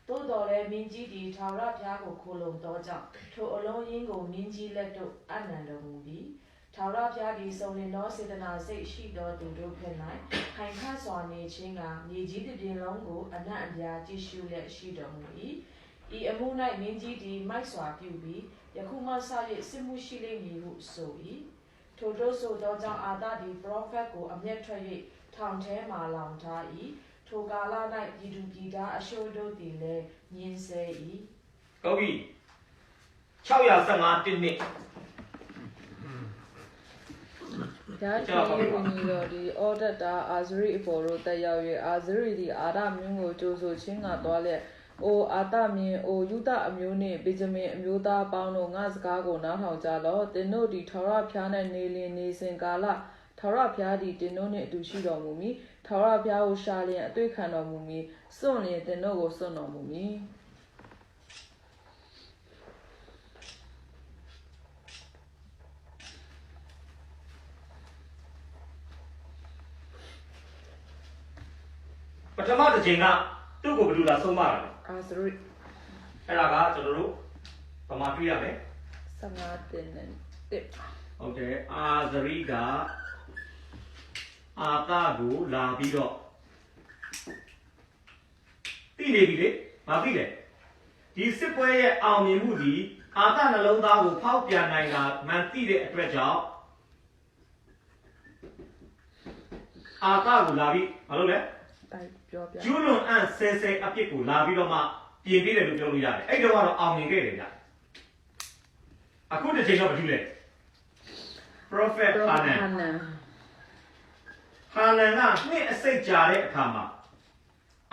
သို့တော်လည်းမင်းကြီးသည်ထာဝရဘုရားကိုခေါ်လုံသောကြောင့်ထိုအလုံးရင်းကိုမင်းကြီးလက်သို့အနံတော်မူသည်ထာဝရဘုရားသည်စုံလင်သောစေတနာစိတ်ရှိသောသူတို့ဖြစ်၌ခိုင်ခန့်စွာနေခြင်းကမြေကြီးတစ်ပြင်လုံးကိုအနံ့အပြားကြည့်ရှုလျက်ရှိတော်မူ၏ဤအမှု၌မင်းကြီးသည်မိုက်စွာပြုပြီးယခုမှစ၍စစ်မှုရှိလိမ့်မည်ဟုဆို၏ထိုတို့ဆိုသောကြောင့်အာသသည်ပရောဖက်ကိုအမျက်ထွက်၍ထောင်ထဲမှလောင်ထား၏ထိုကာလ၌ပြည်သူပြည်သားအရှို့တို့သည်လည်းညင်းဆဲ၏ဟုတ်ပြီ615တစ်နှစ်ဒါကြီးဝင်နေတော့ဒီအော်ဒတာအာဇရိအပေါ်တို့တက်ရောက်၍အာဇရိသည်အာရမင်းကိုကြိုးဆိုခြင်းကသွားလျက်အိုအာတမင်းအိုယူဒအမျိုးနှင့်ဗေဂျမင်အမျိုးသားပေါင်းတို့ငါစကားကိုနားထောင်ကြလော့တင်တို့သည်ထာဝရဘုရား၌နေလျင်နေစဉ်ကာလထာဝရဘုရားသည်တင်တို့နှင့်အတူရှိတော်မူမည်ထာဝရဘုရားကိုရှာလျင်အတွေ့ခံတော်မူမည်စွန့်လျင်တင်တို့ကိုစွန့်တော်မူမည်ပထမတစ်ချိန်ကသူ့ကိုဘယ်လိုလာဆုံးမတာလဲအာဇရိအဲ့ဒါကကျွန်တော်တို့ဗမာတွေ့ရမယ်15တင်နဲ့တစ်ဟုတ်တယ်အာဇရိကအာသကိုလာပြီးတော့သိနေပြီလေမသိလေဒီစစ်ပွဲရဲ့အောင်မြင်မှုဒီအာသနှလုံးသားကိုဖောက်ပြန်နိုင်တာမှန်သိတဲ့အတွက်ကြောင့်အာသကိုလာပြီးမလုပ်လဲကျူးလွန်အံ့ဆဲဆဲအပြစ်ကိုလာပြီးတော့မှပြင်ပေးတယ်လို့ပြောလို့ရတယ်အဲ့တော့ကတော့အောင်မြင်ခဲ့တယ်ဗျအခုတစ်ချိန်တော့ဘာဖြစ်လဲ prophet Hanan ကနှစ်အစိတ်ကြာတဲ့အခါမှာ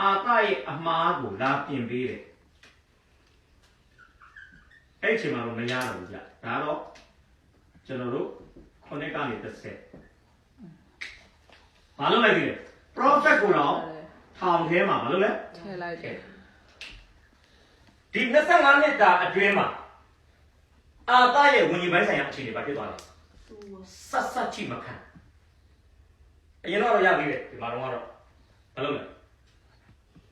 အာသရဲ့အမှားကိုလာပြင်ပေးတယ်အဲ့ချိန်မှာတော့မရတော့ဘူးဗျဒါတော့ကျွန်တော်တို့ခုနှစ်ကနေ30ဘာလို့လိုက်ကြည့်လဲ prophet ကိုတော့ထောင်ထဲမှာမလို့လဲထည့်လိုက်တယ်ဒီ25နှစ်တာအတွင်းမှာအာသရဲ့ဝิญဉ်ပိုင်းဆိုင်ရာအခြေအနေဘာဖြစ်သွားလဲဆက်ချိမခံအရင်တော့ရပြီလေဒီမှာတော့မလို့လဲ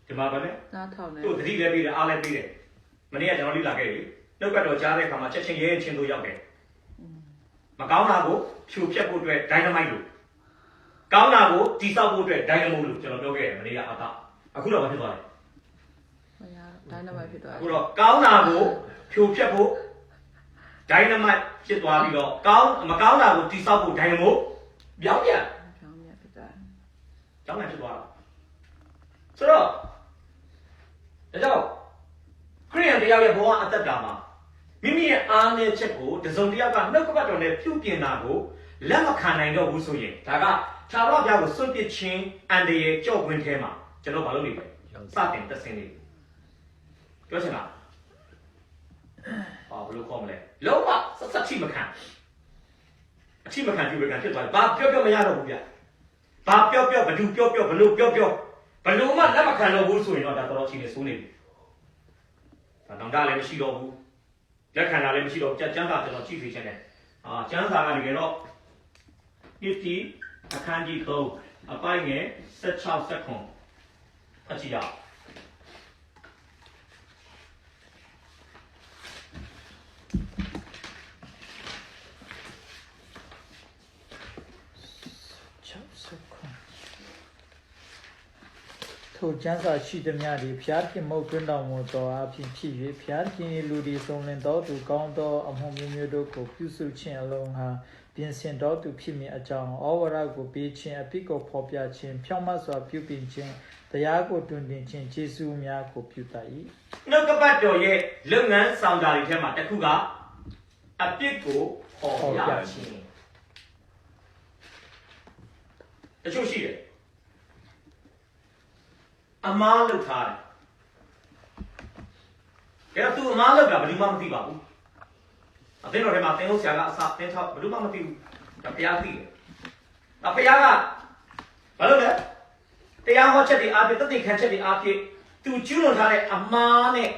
ဒီမှာဗာလဲနားထောင်တယ်သူ့တတိလည်းပြီးတယ်အားလည်းပြီးတယ်မနေ့ကကျွန်တော်လိလာခဲ့ပြီနှုတ်ကတော့ကြားတဲ့အခါမှာချက်ချင်းရဲချင်းတို့ရောက်တယ်မကောင်းတာကိုဖြိုဖျက်ဖို့အတွက်ဒိုင်နမိုက်လို့ကောင်းတာကိုတိဆောက်ဖို့အတွက်ဒိုင်နမိုလို့ကျွန်တော်ပြောခဲ့တယ်မနေ့ကအာသအခုတော့ဘာဖြစ်သွားလဲမရဒိုင်နမိုက်ဖြစ်သွားအခုတော့ကောင်းတာကိုဖြိုဖျက်ဖို့ဒိုင်နမိုက်ဖြစ်သွားပြီးတော့မကောင်းတာကိုတိဆောက်ဖို့ဒိုင်နမိုပြောင်းပြန်ဖြစ်သွားကျောင်းပြန်ဖြစ်သွားတာဆိုတော့ဒါကြောင့်ခရိယန်တရားရဲ့ဘဝအသက်တာမှာမိမိရဲ့အားနည်းချက်ကိုတစုံတစ်ယောက်ကနှုတ်ကပတ်တော်နဲ့ပြုပြင်တာကိုလက်မခံနိုင်တော့ဘူးဆိုရင်ဒါကထာဝရဘုရားကိုစွန့်ပစ်ခြင်းအန္တရာယ်ကြော့ခွင်းထဲမှာကျွန်တော်မလုပ်နိုင်ဘူးစတင်သက်ဆင်းနေပြောချင်တာဘယ်လိုခေါ်မလဲလုံးဝဆက်ချိမခံအချိမခံပြုပြန်ဖြစ်သွားတယ်ဘာပြောမရတော့ဘူးဗျဘာပြောဘယ်သူပြောဘယ်လိုပြောဘယ်လိုမှလက်မခံတော့ဘူးဆိုရင်တော့ဒါတော်တော်ချင်းနေစိုးနေပြီဒါတော့လည်းမရှိတော့ဘူး လက်ခံတာလည်းမရှိတော့ကျန်းစာကျွန်တော်ကြည့်ပေးချင်တယ်ကျန်းစာကတကယ်တော့နှစ်တီအခန်းကြီး3အပိုင်းငယ်16စက္ကွန်အကြည့်ရအောင်ထိုကျမ်းစာရှိသည်များသည်ဖျားခင်မုတ်တွင်တော်မူသောအဖြစ်ဖြစ်၍ဖျားခင်လူဒီဆုံးလင်တော်သူကောင်းသောအမှုမျိုးမျိုးတို့ကိုပြုစုခြင်းအလုံးဟာပြင်ဆင်တော်သူဖြစ်မည်အကြောင်းဩဝါဒကိုပေးခြင်းအပိကိုဖော်ပြခြင်းဖြောင့်မတ်စွာပြုပြင်ခြင်းတရားကိုတွင်တင်ခြင်းကျေးဇူးများကိုပြုတတ်၏နှုတ်ကပတ်တော်ရဲ့လုပ်ငန်းဆောင်တာတွေထဲမှာတစ်ခုကအပြစ်ကိုဟောပြခြင်းတချို့ရှိတယ်အမားလုပ်ထားတယ်။ဒါတော့သူအမားလုပ်တာဘယ်သူမှမသိပါဘူး။အသင်းတော်ထဲမှာသင်ဟုတ်ဆရာကအစသင်ထောက်ဘယ်သူမှမသိဘူး။ဒါဘုရားသိတယ်။ဒါဘုရားကဘာလုပ်လဲ။တရားဟောချက်တွေအားဖြင့်တသိခံချက်တွေအားဖြင့်သူကျူးလွန်ထားတဲ့အမားနဲ့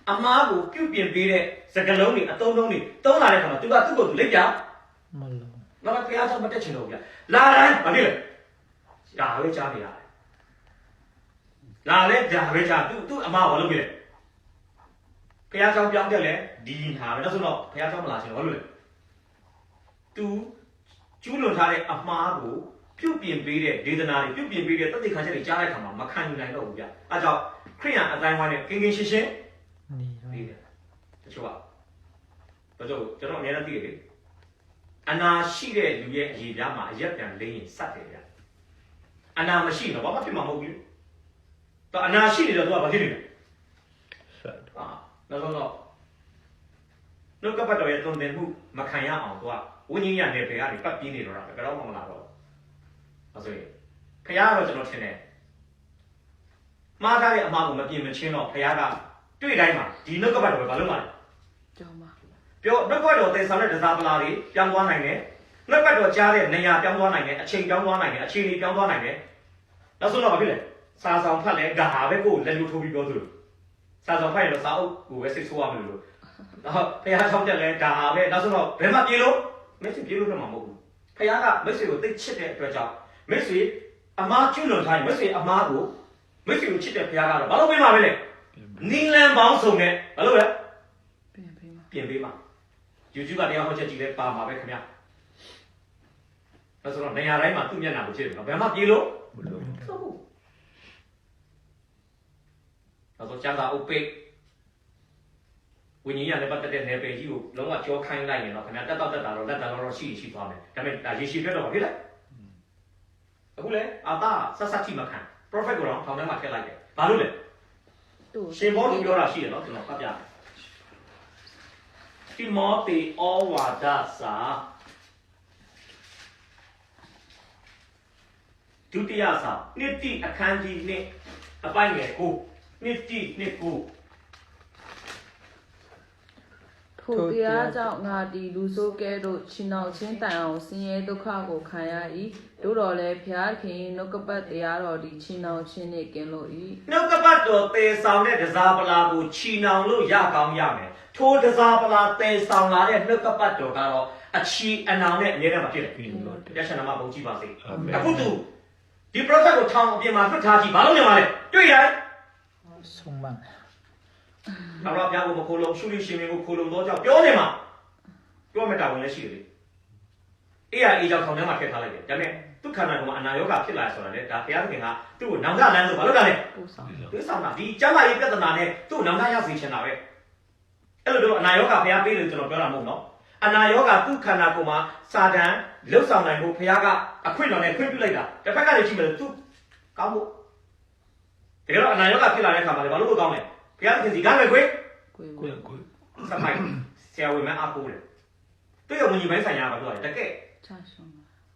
အမားကိုပြုပြင်ပေးတဲ့စကားလုံးတွေအသုံးလုံးတွေသုံးလာတဲ့အခါမှာသူကသူ့ကိုယ်သူလက်ပြမလို့။တော့ဘုရားကြောင့်မတက်ချင်တော့ဘူးဗျ။လာတိုင်းဘာဖြစ်လဲ။ဒါပဲကြားနေရတယ်လာလဲဒါပဲကြာသူ့အမဘာလုပ်ပြလဲဘုရားကျောင်းပြောင်းတက်လဲဒီဟာပဲနောက်ဆုံးတော့ဘုရားကျောင်းမလာချင်တော့ဘာလို့လဲသူကျူးလွန်ထားတဲ့အမှားကိုပြုတ်ပြင်ပေးတဲ့ဒေသနာတွေပြုတ်ပြင်ပေးတဲ့တသက်ခံချက်တွေကြားတဲ့အခါမှာမခံယူနိုင်တော့ဘူးဗျအဲကြောင့်ခရိယံအတိုင်းဝိုင်းနဲ့ကင်းကင်းရှင်းရှင်းနေတယ်တချို့ကဘာလို့ကျွန်တော်အများနဲ့သိတယ်လေအနာရှိတဲ့လူရဲ့အရေးပြားမှာအရက်ပြန်လိမ့်ရင်စက်တယ်ဗျအနာမရှိတော့ဘာမှဖြစ်မှာမဟုတ်ဘူးတော့အနာရှိနေတော့သူကဘာဖြစ်နေလဲနောက်ဆုံးတော့နှုတ်ကပတ်တော်ရဲ့တုံ့ပြန်မှုမခံရအောင်သူကဝိညာဉ်ရတဲ့ဘယ်ကနေပတ်ပြင်းနေတော့တာဘယ်တော့မှမလာတော့ဘူးဆိုရင်ဖခင်ကတော့ကျွန်တော်ထင်တယ်မှားထားတဲ့အမှားကိုမပြင်မချင်းတော့ဖခင်ကတွေ့တိုင်းမှာဒီနှုတ်ကပတ်တော်ပဲဘာလို့မှလဲကြောင်းပါပြောနှုတ်ကပတ်တော်သင်ဆောင်တဲ့ဒဇာပလာတွေပြောင်းသွားနိုင်တယ်နှုတ်ကပတ်တော်ကြားတဲ့နေရာပြောင်းသွားနိုင်တယ်အချိန်ပြောင်းသွားနိုင်တယ်အခြေအနေပြောင်းသွားနိုင်တယ်နောက်ဆုံးတော့ဘာဖြစ်လဲစာဆောင်ဖတ်လဲဒါဟာပဲကိုယ်လက်လို့ထိုးပြီးပြောသလိုစာဆောင်ဖတ်ရင်တော့စာအုပ်ကိုပဲစိတ်ဆိုးရမလို့နောက်ဖခင်ဆောင်တက်လဲဒါဟာပဲနောက်ဆုံးတော့ဘယ်မှပြေလို့မိတ်ဆွေပြေလို့တော့မှာမဟုတ်ဘူးဖခင်ကမိတ်ဆွေကိုသိချစ်တဲ့အတွက်ကြောင့်မိတ်ဆွေအမားကျွလွန်ထားရင်မိတ်ဆွေအမားကိုမိတ်ဆွေကိုချစ်တဲ့ဖခင်ကတော့ဘာလို့ပေးမှာပဲလဲနီလန်ပေါင်းစုံနဲ့ဘာလို့လဲပြင်ပေးမှာ YouTube ကတရားဟောချက်ကြည့်လဲပါမှာပဲခင်ဗျာဒါဆိုတော့နေရာတိုင်းမှာသူ့မျက်နှာကိုချစ်တယ်နော်ဘယ်မှပြေလို့မလို့ဟုတ်နောက်ဆုံးကျန်တာဥပိတ်ဝိညာဉ်ရနဲ့ပတ်သက်တဲ့နယ်ပယ်ကြီးကိုလုံးဝကြောခိုင်းလိုက်ရင်တော့ခင်ဗျာတက်တော့တက်တာတော့လက်တာတော့ရှိသွားမယ်ဒါပေမဲ့ဒါရေရှည်ပြတ်တော့ဘာဖြစ်လဲအခုလေအာသာဆက်ဆက်ထိမခံ prophet ကိုတော့ထောင်ထဲမှာထည့်လိုက်တယ်ဘာလို့လဲရှင်ဘောတို့ပြောတာရှိတယ်နော်ကျွန်တော်ဖတ်ပြမယ်တိမောသေဩဝါဒစာဒုတိယစာနှစ်တိအခန်းကြီးနှစ်အပိုင်းငယ်ကိုနှစ်တိနှစ်ကိုထိုတရားကြောင့်ငါဒီလူဆိုးကဲတို့ချီနှောင်ချင်းတိုင်အောင်ဆင်းရဲဒုက္ခကိုခံရ၏တို့တော်လည်းဖျားခင်နှုတ်ကပတ်တရားတော်ဒီချီနှောင်ချင်းနှင့်ကင်းလို့၏နှုတ်ကပတ်တော်သေဆောင်တဲ့ဒဇာပလာကိုချီနှောင်လို့ရကောင်းရမယ်ထိုဒဇာပလာသေဆောင်လာတဲ့နှုတ်ကပတ်တော်ကတော့အချီအနောင်နဲ့အမြဲတမ်းမဖြစ်တယ်ရရှနာမဘုံကြည့်ပါစေအခုသူဒီ prophet ကိုထောင်အပြင်မှာလွတ်ထားကြည့်ဘာလို့နေမှာလဲတွေ့ရတယ်ဆုံးမနောက်တော့ပြားကိုမခိုးလုံးရှုလိရှင်မင်းကိုခိုးလုံးတော့ကြောက်ပြောနေမှာပြောမတာဝင်လည်းရှိတယ်လေအေးကြောင့်ထောင်ထဲမှာထည့်ထားလိုက်တယ်ဒါပေမဲ့သူခန္ဓာကိုယ်မှာအနာရောဂါဖြစ်လာဆိုတာလေဒါဘုရားသခင်ကသူ့ကိုနောင်တလန်းဆိုဘာလို့လဲပို့ဆောင်တာဒီကျမ်းမာရေးပြဿနာနဲ့သူ့နောင်တရစေချင်တာပဲအဲ့လိုတော့အနာရောဂါဘုရားပေးလို့ကျွန်တော်ပြောတာမဟုတ်နော်အနာရောဂါသူ့ခန္ဓာကိုယ်မှာစာတန်လှုပ်ဆောင်နိုင်ဖို့ဘုရားကအခွင့်တော်နဲ့ခွင့်ပြုလိုက်တာတစ်ဖက်ကလည်းကြည့်မယ်သူကောင်းဖို့တကယ်တော့အနာရောဂါဖြစ်လာတဲ့အခါမှာလည်းဘာလို့ကောင်းလဲဘုရားသခင်စီကားမယ်ခွေစမိုင်းဆရာဝန်မအားကိုးတယ်တွေ့ရဝန်ကြီးပိုင်းဆိုင်ရာဘာပြောလဲတကယ်ချဆုံး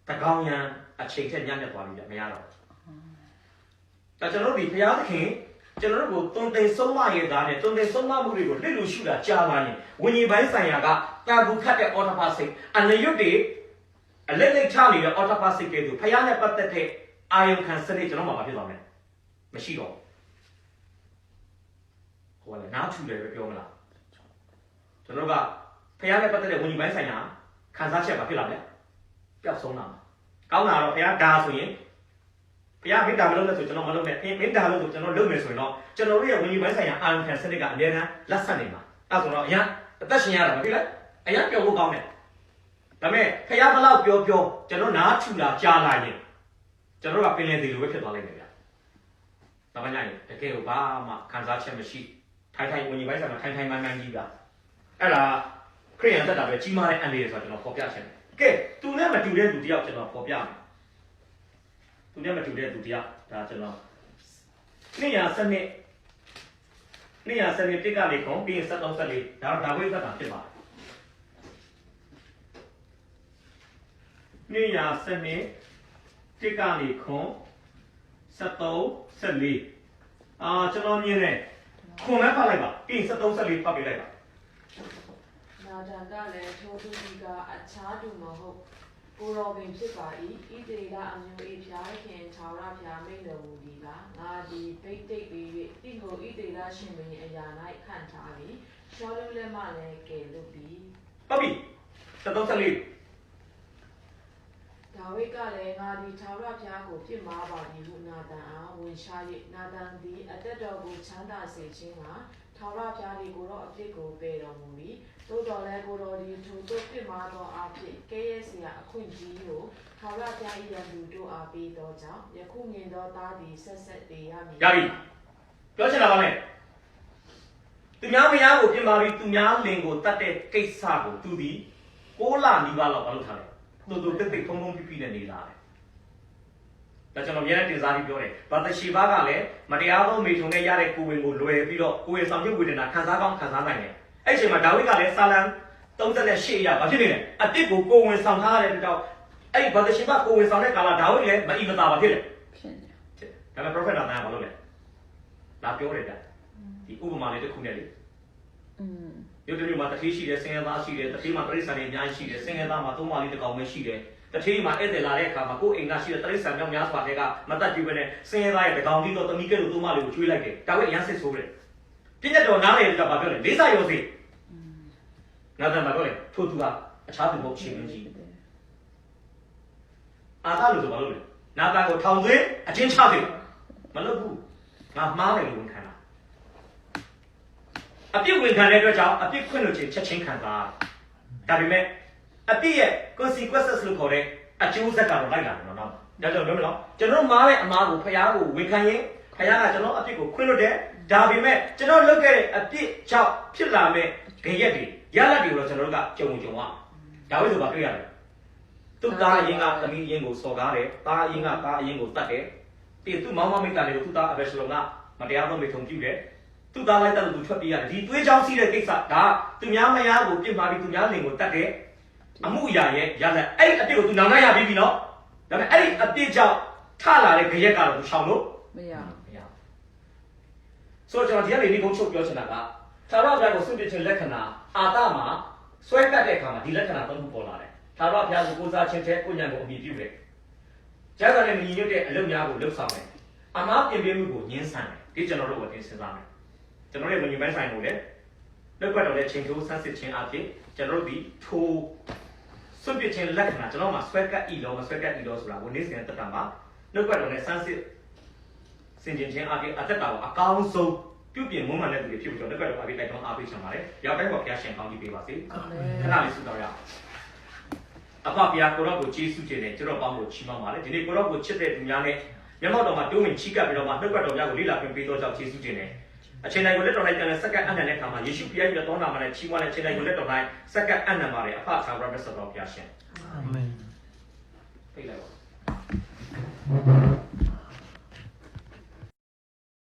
တကောင်းရန်အချိန်ထက်ညံ့နေသွားပြီမရတော့ဒါကျွန်တော်တို့ဒီဘုရားသခင်ကျွန်တော်တို့ကိုတုံတင်ဆုံးမရသားနဲ့တုံတင်ဆုံးမမှုတွေကိုလစ်လူရှုတာကြားပါရင်ဝန်ကြီးပိုင်းဆိုင်ရာကတာဘူးခတ်တဲ့အော်တပါစိတ်အနရွတ်တွေအလက်လက်ချနေတဲ့အော်တပါစိတ်ကဲဆိုဘုရားနဲ့ပတ်သက်တဲ့အာယုခံစနစ်ကျွန်တော်မှမဖြစ်သွားမယ်မရှိတော့ဟိုကလည်းနားထူတယ်ပဲပြောမလား ကျွန်တော်ကဖះနဲ့ပတ်သက်တဲ့ဝန်ကြီးပိုင်းဆိုင်ရာခံစားချက်ပါဖြစ်လာဗျပျောက်ဆုံးလာမှာကောင်းတာတော့ဖះဒါဆိုရင်ဖះမိတာမလုပ်နဲ့ဆိုကျွန်တော်မလုပ်နဲ့မိတာလို့ဆိုကျွန်တော်လုပ်မယ်ဆိုရင်တော့ကျွန်တော်တို့ရဲ့ဝန်ကြီးပိုင်းဆိုင်ရာအာရုံခံစနစ်ကအများအားလက်ဆက်နေမှာအဲဆိုတော့အရင်အသက်ရှင်ရတာမဖြစ်လဲအရင်ပျောက်ဖို့ကောင်းတယ်ဒါပေမဲ့ဖះဘလောက်ပြောကျွန်တော်နားထူလာကြားလာရင်ကျွန်တော်ကပင်လယ်သေးလိုပဲဖြစ်သွားလိမ့်မယ်ဗျဒါမှညရင်တကယ်ကိုဘာမှခံစားချက်မရှိထိုင်ဝန်ကြီးပိုင်းဆိုင်မှာထိုင်မှန်ကြီးပါအဲ့ဒါခရိယန်တက်တာပဲကြီးမားတဲ့အန်ဒီရဆိုတော့ကျွန်တော်ပေါ်ပြချင်တယ်ကဲသူနဲ့မတူတဲ့သူတယောက်ကျွန်တော်ပေါ်ပြမယ်သူနဲ့မတူတဲ့သူတယောက်ဒါကျွန်တော်200စနစ်တစ်ကနေခုံပြီးရင်73ဆက်လေးဒါဝိသတ်တာဖြစ်ပါတယ်200စနစ်တစ်ကနေခုံ73ဆက်လေးကျွန်တော်မြင်တယ်ခုံနဲ့ဖတ်လိုက်ပါပြီးရင်73ဆက်လေးဖတ်ပေးလိုက်ပါနာဒန်ကလည်းထိုသူကြီးကအချားတူမဟုတ်ကိုရောပင်ဖြစ်ပါ၏ဣသေလအမျိုး၏ဖျားခင်ခြောက်ရဖျားမိန်တော်မူသည်ကငါသည်ဗိတ်တိတ်ပြီး၍တိကိုဣသေလရှင်ဘုရင်အရာ၌ခန့်ထားပြီးရှောလူလက်မှလည်းကယ်လွတ်ပြီဟုတ်ပြီ73ဆက်လေးဒါဝိဒ်ကလည်းငါသည်ခြောက်ရဖျားကိုပြစ်မှားပါသည်ဟုနာဒန်အားဝန်ရှာ၍နာဒန်သည်အသက်တော်ကိုချမ်းသာစေခြင်းကထာဝရဘုရားသည်ကိုတော့အပြစ်ကိုပယ်တော်မူ၏သို့တော်လည်းကိုတော်သည်ထိုသို့ပြစ်မှားသောအဖြစ်ကဲရဲเสียအခွင့်ကြီးကိုထာဝရဘုရား၏ရန်သူတို့အားပေးသောကြောင့်ယခုမြင်သောသားသည်ဆက်တည်ရမည်ရပြီပြောချင်တာပါလေသူများမယားကိုပြင်ပါပြီးသူများလင်ကိုတတ်တဲ့ကိစ္စကိုသူသည်6လနီးပါးလောက်မလုပ်ထားတယ်တူတိတ်ဖုံဖုံပြပြနဲ့နေလာတယ်ဒါကျွန်တော်မြဲတဲ့တင်စားပြီးပြောတယ်ဘာသရှိဘာကလည်းမတရားသောမိထုံနဲ့ရတဲ့ကိုဝင်ကိုလွယ်ပြီးတော့ကိုဝင်ဆောင်ပြုတ်ဝေဒနာခံစားကောင်းခံစားနိုင်တယ်အဲ့ဒီအချိန်မှာဒါဝိဒ်ကလည်းစာလံ38ရာဘာဖြစ်နေလဲအတစ်ကိုကိုဝင်ဆောင်ထားတဲ့တောက်အဲ့ဒီဘာသရှိဘာကိုဝင်ဆောင်တဲ့ကာလဒါဝိဒ်လည်းမအီမသာပါဖြစ်တယ်ဖြစ်နေဒါပေမဲ့ prophet နာတန်ကဘာလုပ်လဲလာပြောတယ်ဗျဒီဥပမာလေးတစ်ခုနဲ့လေရုပ်တရက်မှာတတိရှိတယ်ဆင်းရဲသားရှိတယ်တတိမှာတရိစ္ဆာန်တွေအများကြီးရှိတယ်ဆင်းရဲသားမှာသုံးပါးလေးတစ်ကောင်ပဲရှိတယ်တတိမှာဧည့်သည်လာတဲ့အခါမှာကိုယ်အိမ်ကရှိတဲ့တရိစ္ဆာန်များများစွာတွေကမတတ်ကြည့်ပဲနဲ့ဆင်းရဲသားရဲ့တစ်ကောင်ကြီးတော့တမီးကဲလို့သုံးပါးလေးကိုကျွေးလိုက်တယ်ဒါဝိဒ်အရန်စစ်ဆိုးတယ်ပြည့်ညတ်တော်နားလေကဘာပြောလဲလေးစားရောစေနားတယ်မှာပြောလေထို့သူကအခြားသူမဟုတ်ရှင်ကြီးအာသာလို့ဆိုဘာလို့လဲနာတာကိုထောင်သွင်းအချင်းချစေမလုပ်ဘူးငါမှားတယ်လို့ဝန်ခံတာအပြစ်ဝန်ခံတဲ့အတွက်ကြောင့်အပြစ်ခွင့်လို့ချက်ချင်းခံစားဒါပေမဲ့အပြစ်ရဲ့ consequences လို့ခေါ်တဲ့အကျိုးဆက်ကတော့လိုက်လာတယ်နော်ဒါကြောင့်ပြောမလို့ကျွန်တော်မှားတဲ့အမှားကိုဖျားကိုဝန်ခံရင်ဖျားကကျွန်တော်အပြစ်ကိုခွင့်လွှတ်တယ်ဒါပေမဲ့ကျွန်တော်လုပ်ခဲ့တဲ့အပြစ်ကြောင့်ဖြစ်လာမဲ့ဂရက်တွေရလဒ်တွေကိုတော့ကျွန်တော်တို့ကကြုံရဒါဝိဒ်ဆိုပါတွေ့ရတယ်သူ့သားအရင်ကသမီးအရင်ကိုစော်ကားတယ်သားအရင်ကသားအရင်ကိုတတ်တယ်ပြီးသူ့မောင်မမိတ်တာတွေကိုသူ့သားအဘယ်ရှလုံကမတရားသောမိထုံပြုတယ်သူ့သားလိုက်တဲ့လူထွက်ပြေးရတယ်ဒီတွေးချောင်းစီးတဲ့ကိစ္စဒါသူများမယားကိုပြစ်မှာပြီးသူများလင်ကိုတတ်တယ်အမှုအရာရဲ့ရလက်အဲ့ဒီအပြစ်ကိုသူနောင်လိုက်ရပြီနော်ဒါပေမဲ့အဲ့ဒီအပြစ်ကြောင့်ထလာတဲ့ခရက်ကတော့သူရှောင်လို့မရဆိုတော့ကျွန်တော်ဒီကနေဒီကုန်းချုပ်ပြောချင်တာကသာရဘုရားကိုစွန့်ပစ်ခြင်းလက္ခဏာအာတမှာဆွဲကတ်တဲ့အခါမှာဒီလက္ခဏာသုံးခုပေါ်လာတယ်သာရဘုရားကိုကိုးစားခြင်းတဲ့ကိုညံကိုအမိပြုတယ်ကျမ်းစာနဲ့မညီညွတ်တဲ့အလုပ်များကိုလှုပ်ဆောင်တယ်အမှားပြင်ပြမှုကိုညှင်းဆန်တယ်ဒီကျွန်တော်တို့ကိုသင်စဉ်းစားမယ်ကျွန်တော်ရဲ့ဝန်ကြီးပိုင်းဆိုင်ကိုလည်းလောက်ကတော့လည်းချိန်ထိုးဆန်းစစ်ခြင်းအဖြစ်ကျွန်တော်တို့ဒီထိုးစွန့်ပစ်ခြင်းလက္ခဏာကျွန်တော်မှာဆွဲကတ်ဤလောမဆွဲကတ်ဤလောဆိုတာဝန်နေစဉ်တက်တာမှာလောက်ကတော့လည်းဆန်းစစ်စင်ကြင်ခြင်းအဖြစ်အသက်တာကိုအကောင်းဆုံးပြုပြင်မွမ်းမံတဲ့သူတွေဖြစ်ပြီးတော့လောက်ကတော့အဖြစ်တိုက်တွန်းအားပေးချင်ပါတယ်ရောက်တိုင်းပေါ်ဘုရားရှင်ကောင်းကြီးပေးပါစေခဏလေးဆုတောင်းရအောင်အဖဘုရားကိုရောကိုကျေးဇူးတင်တယ်ကျွန်တော်ပေါင်းကိုချီးမွမ်းပါတယ်ဒီနေ့ကိုရောကိုချစ်တဲ့သူများနဲ့မျက်မှောက်တော်မှာတိုးဝင်ချီးကပ်ပြီးတော့မှနှုတ်ကပတ်တော်များကိုလေ့လာခွင့်ပေးသောကြောင့်ကျေးဇူးတင်တယ်အချိန်တိုင်းကိုလက်တော်၌ပြန်လဲစက္ကန့်အနံ့တဲ့အခါမှာယေရှုခရစ်ရဲ့တော်နာမနဲ့ချီးမွမ်းတဲ့အချိန်တိုင်းကိုလက်တော်၌စက္ကန့်အနံ့ပါတယ်အဖသာဝရမတ်တော်ဘုရားရှင်အာမင်ဖိတ်လိုက်ပါ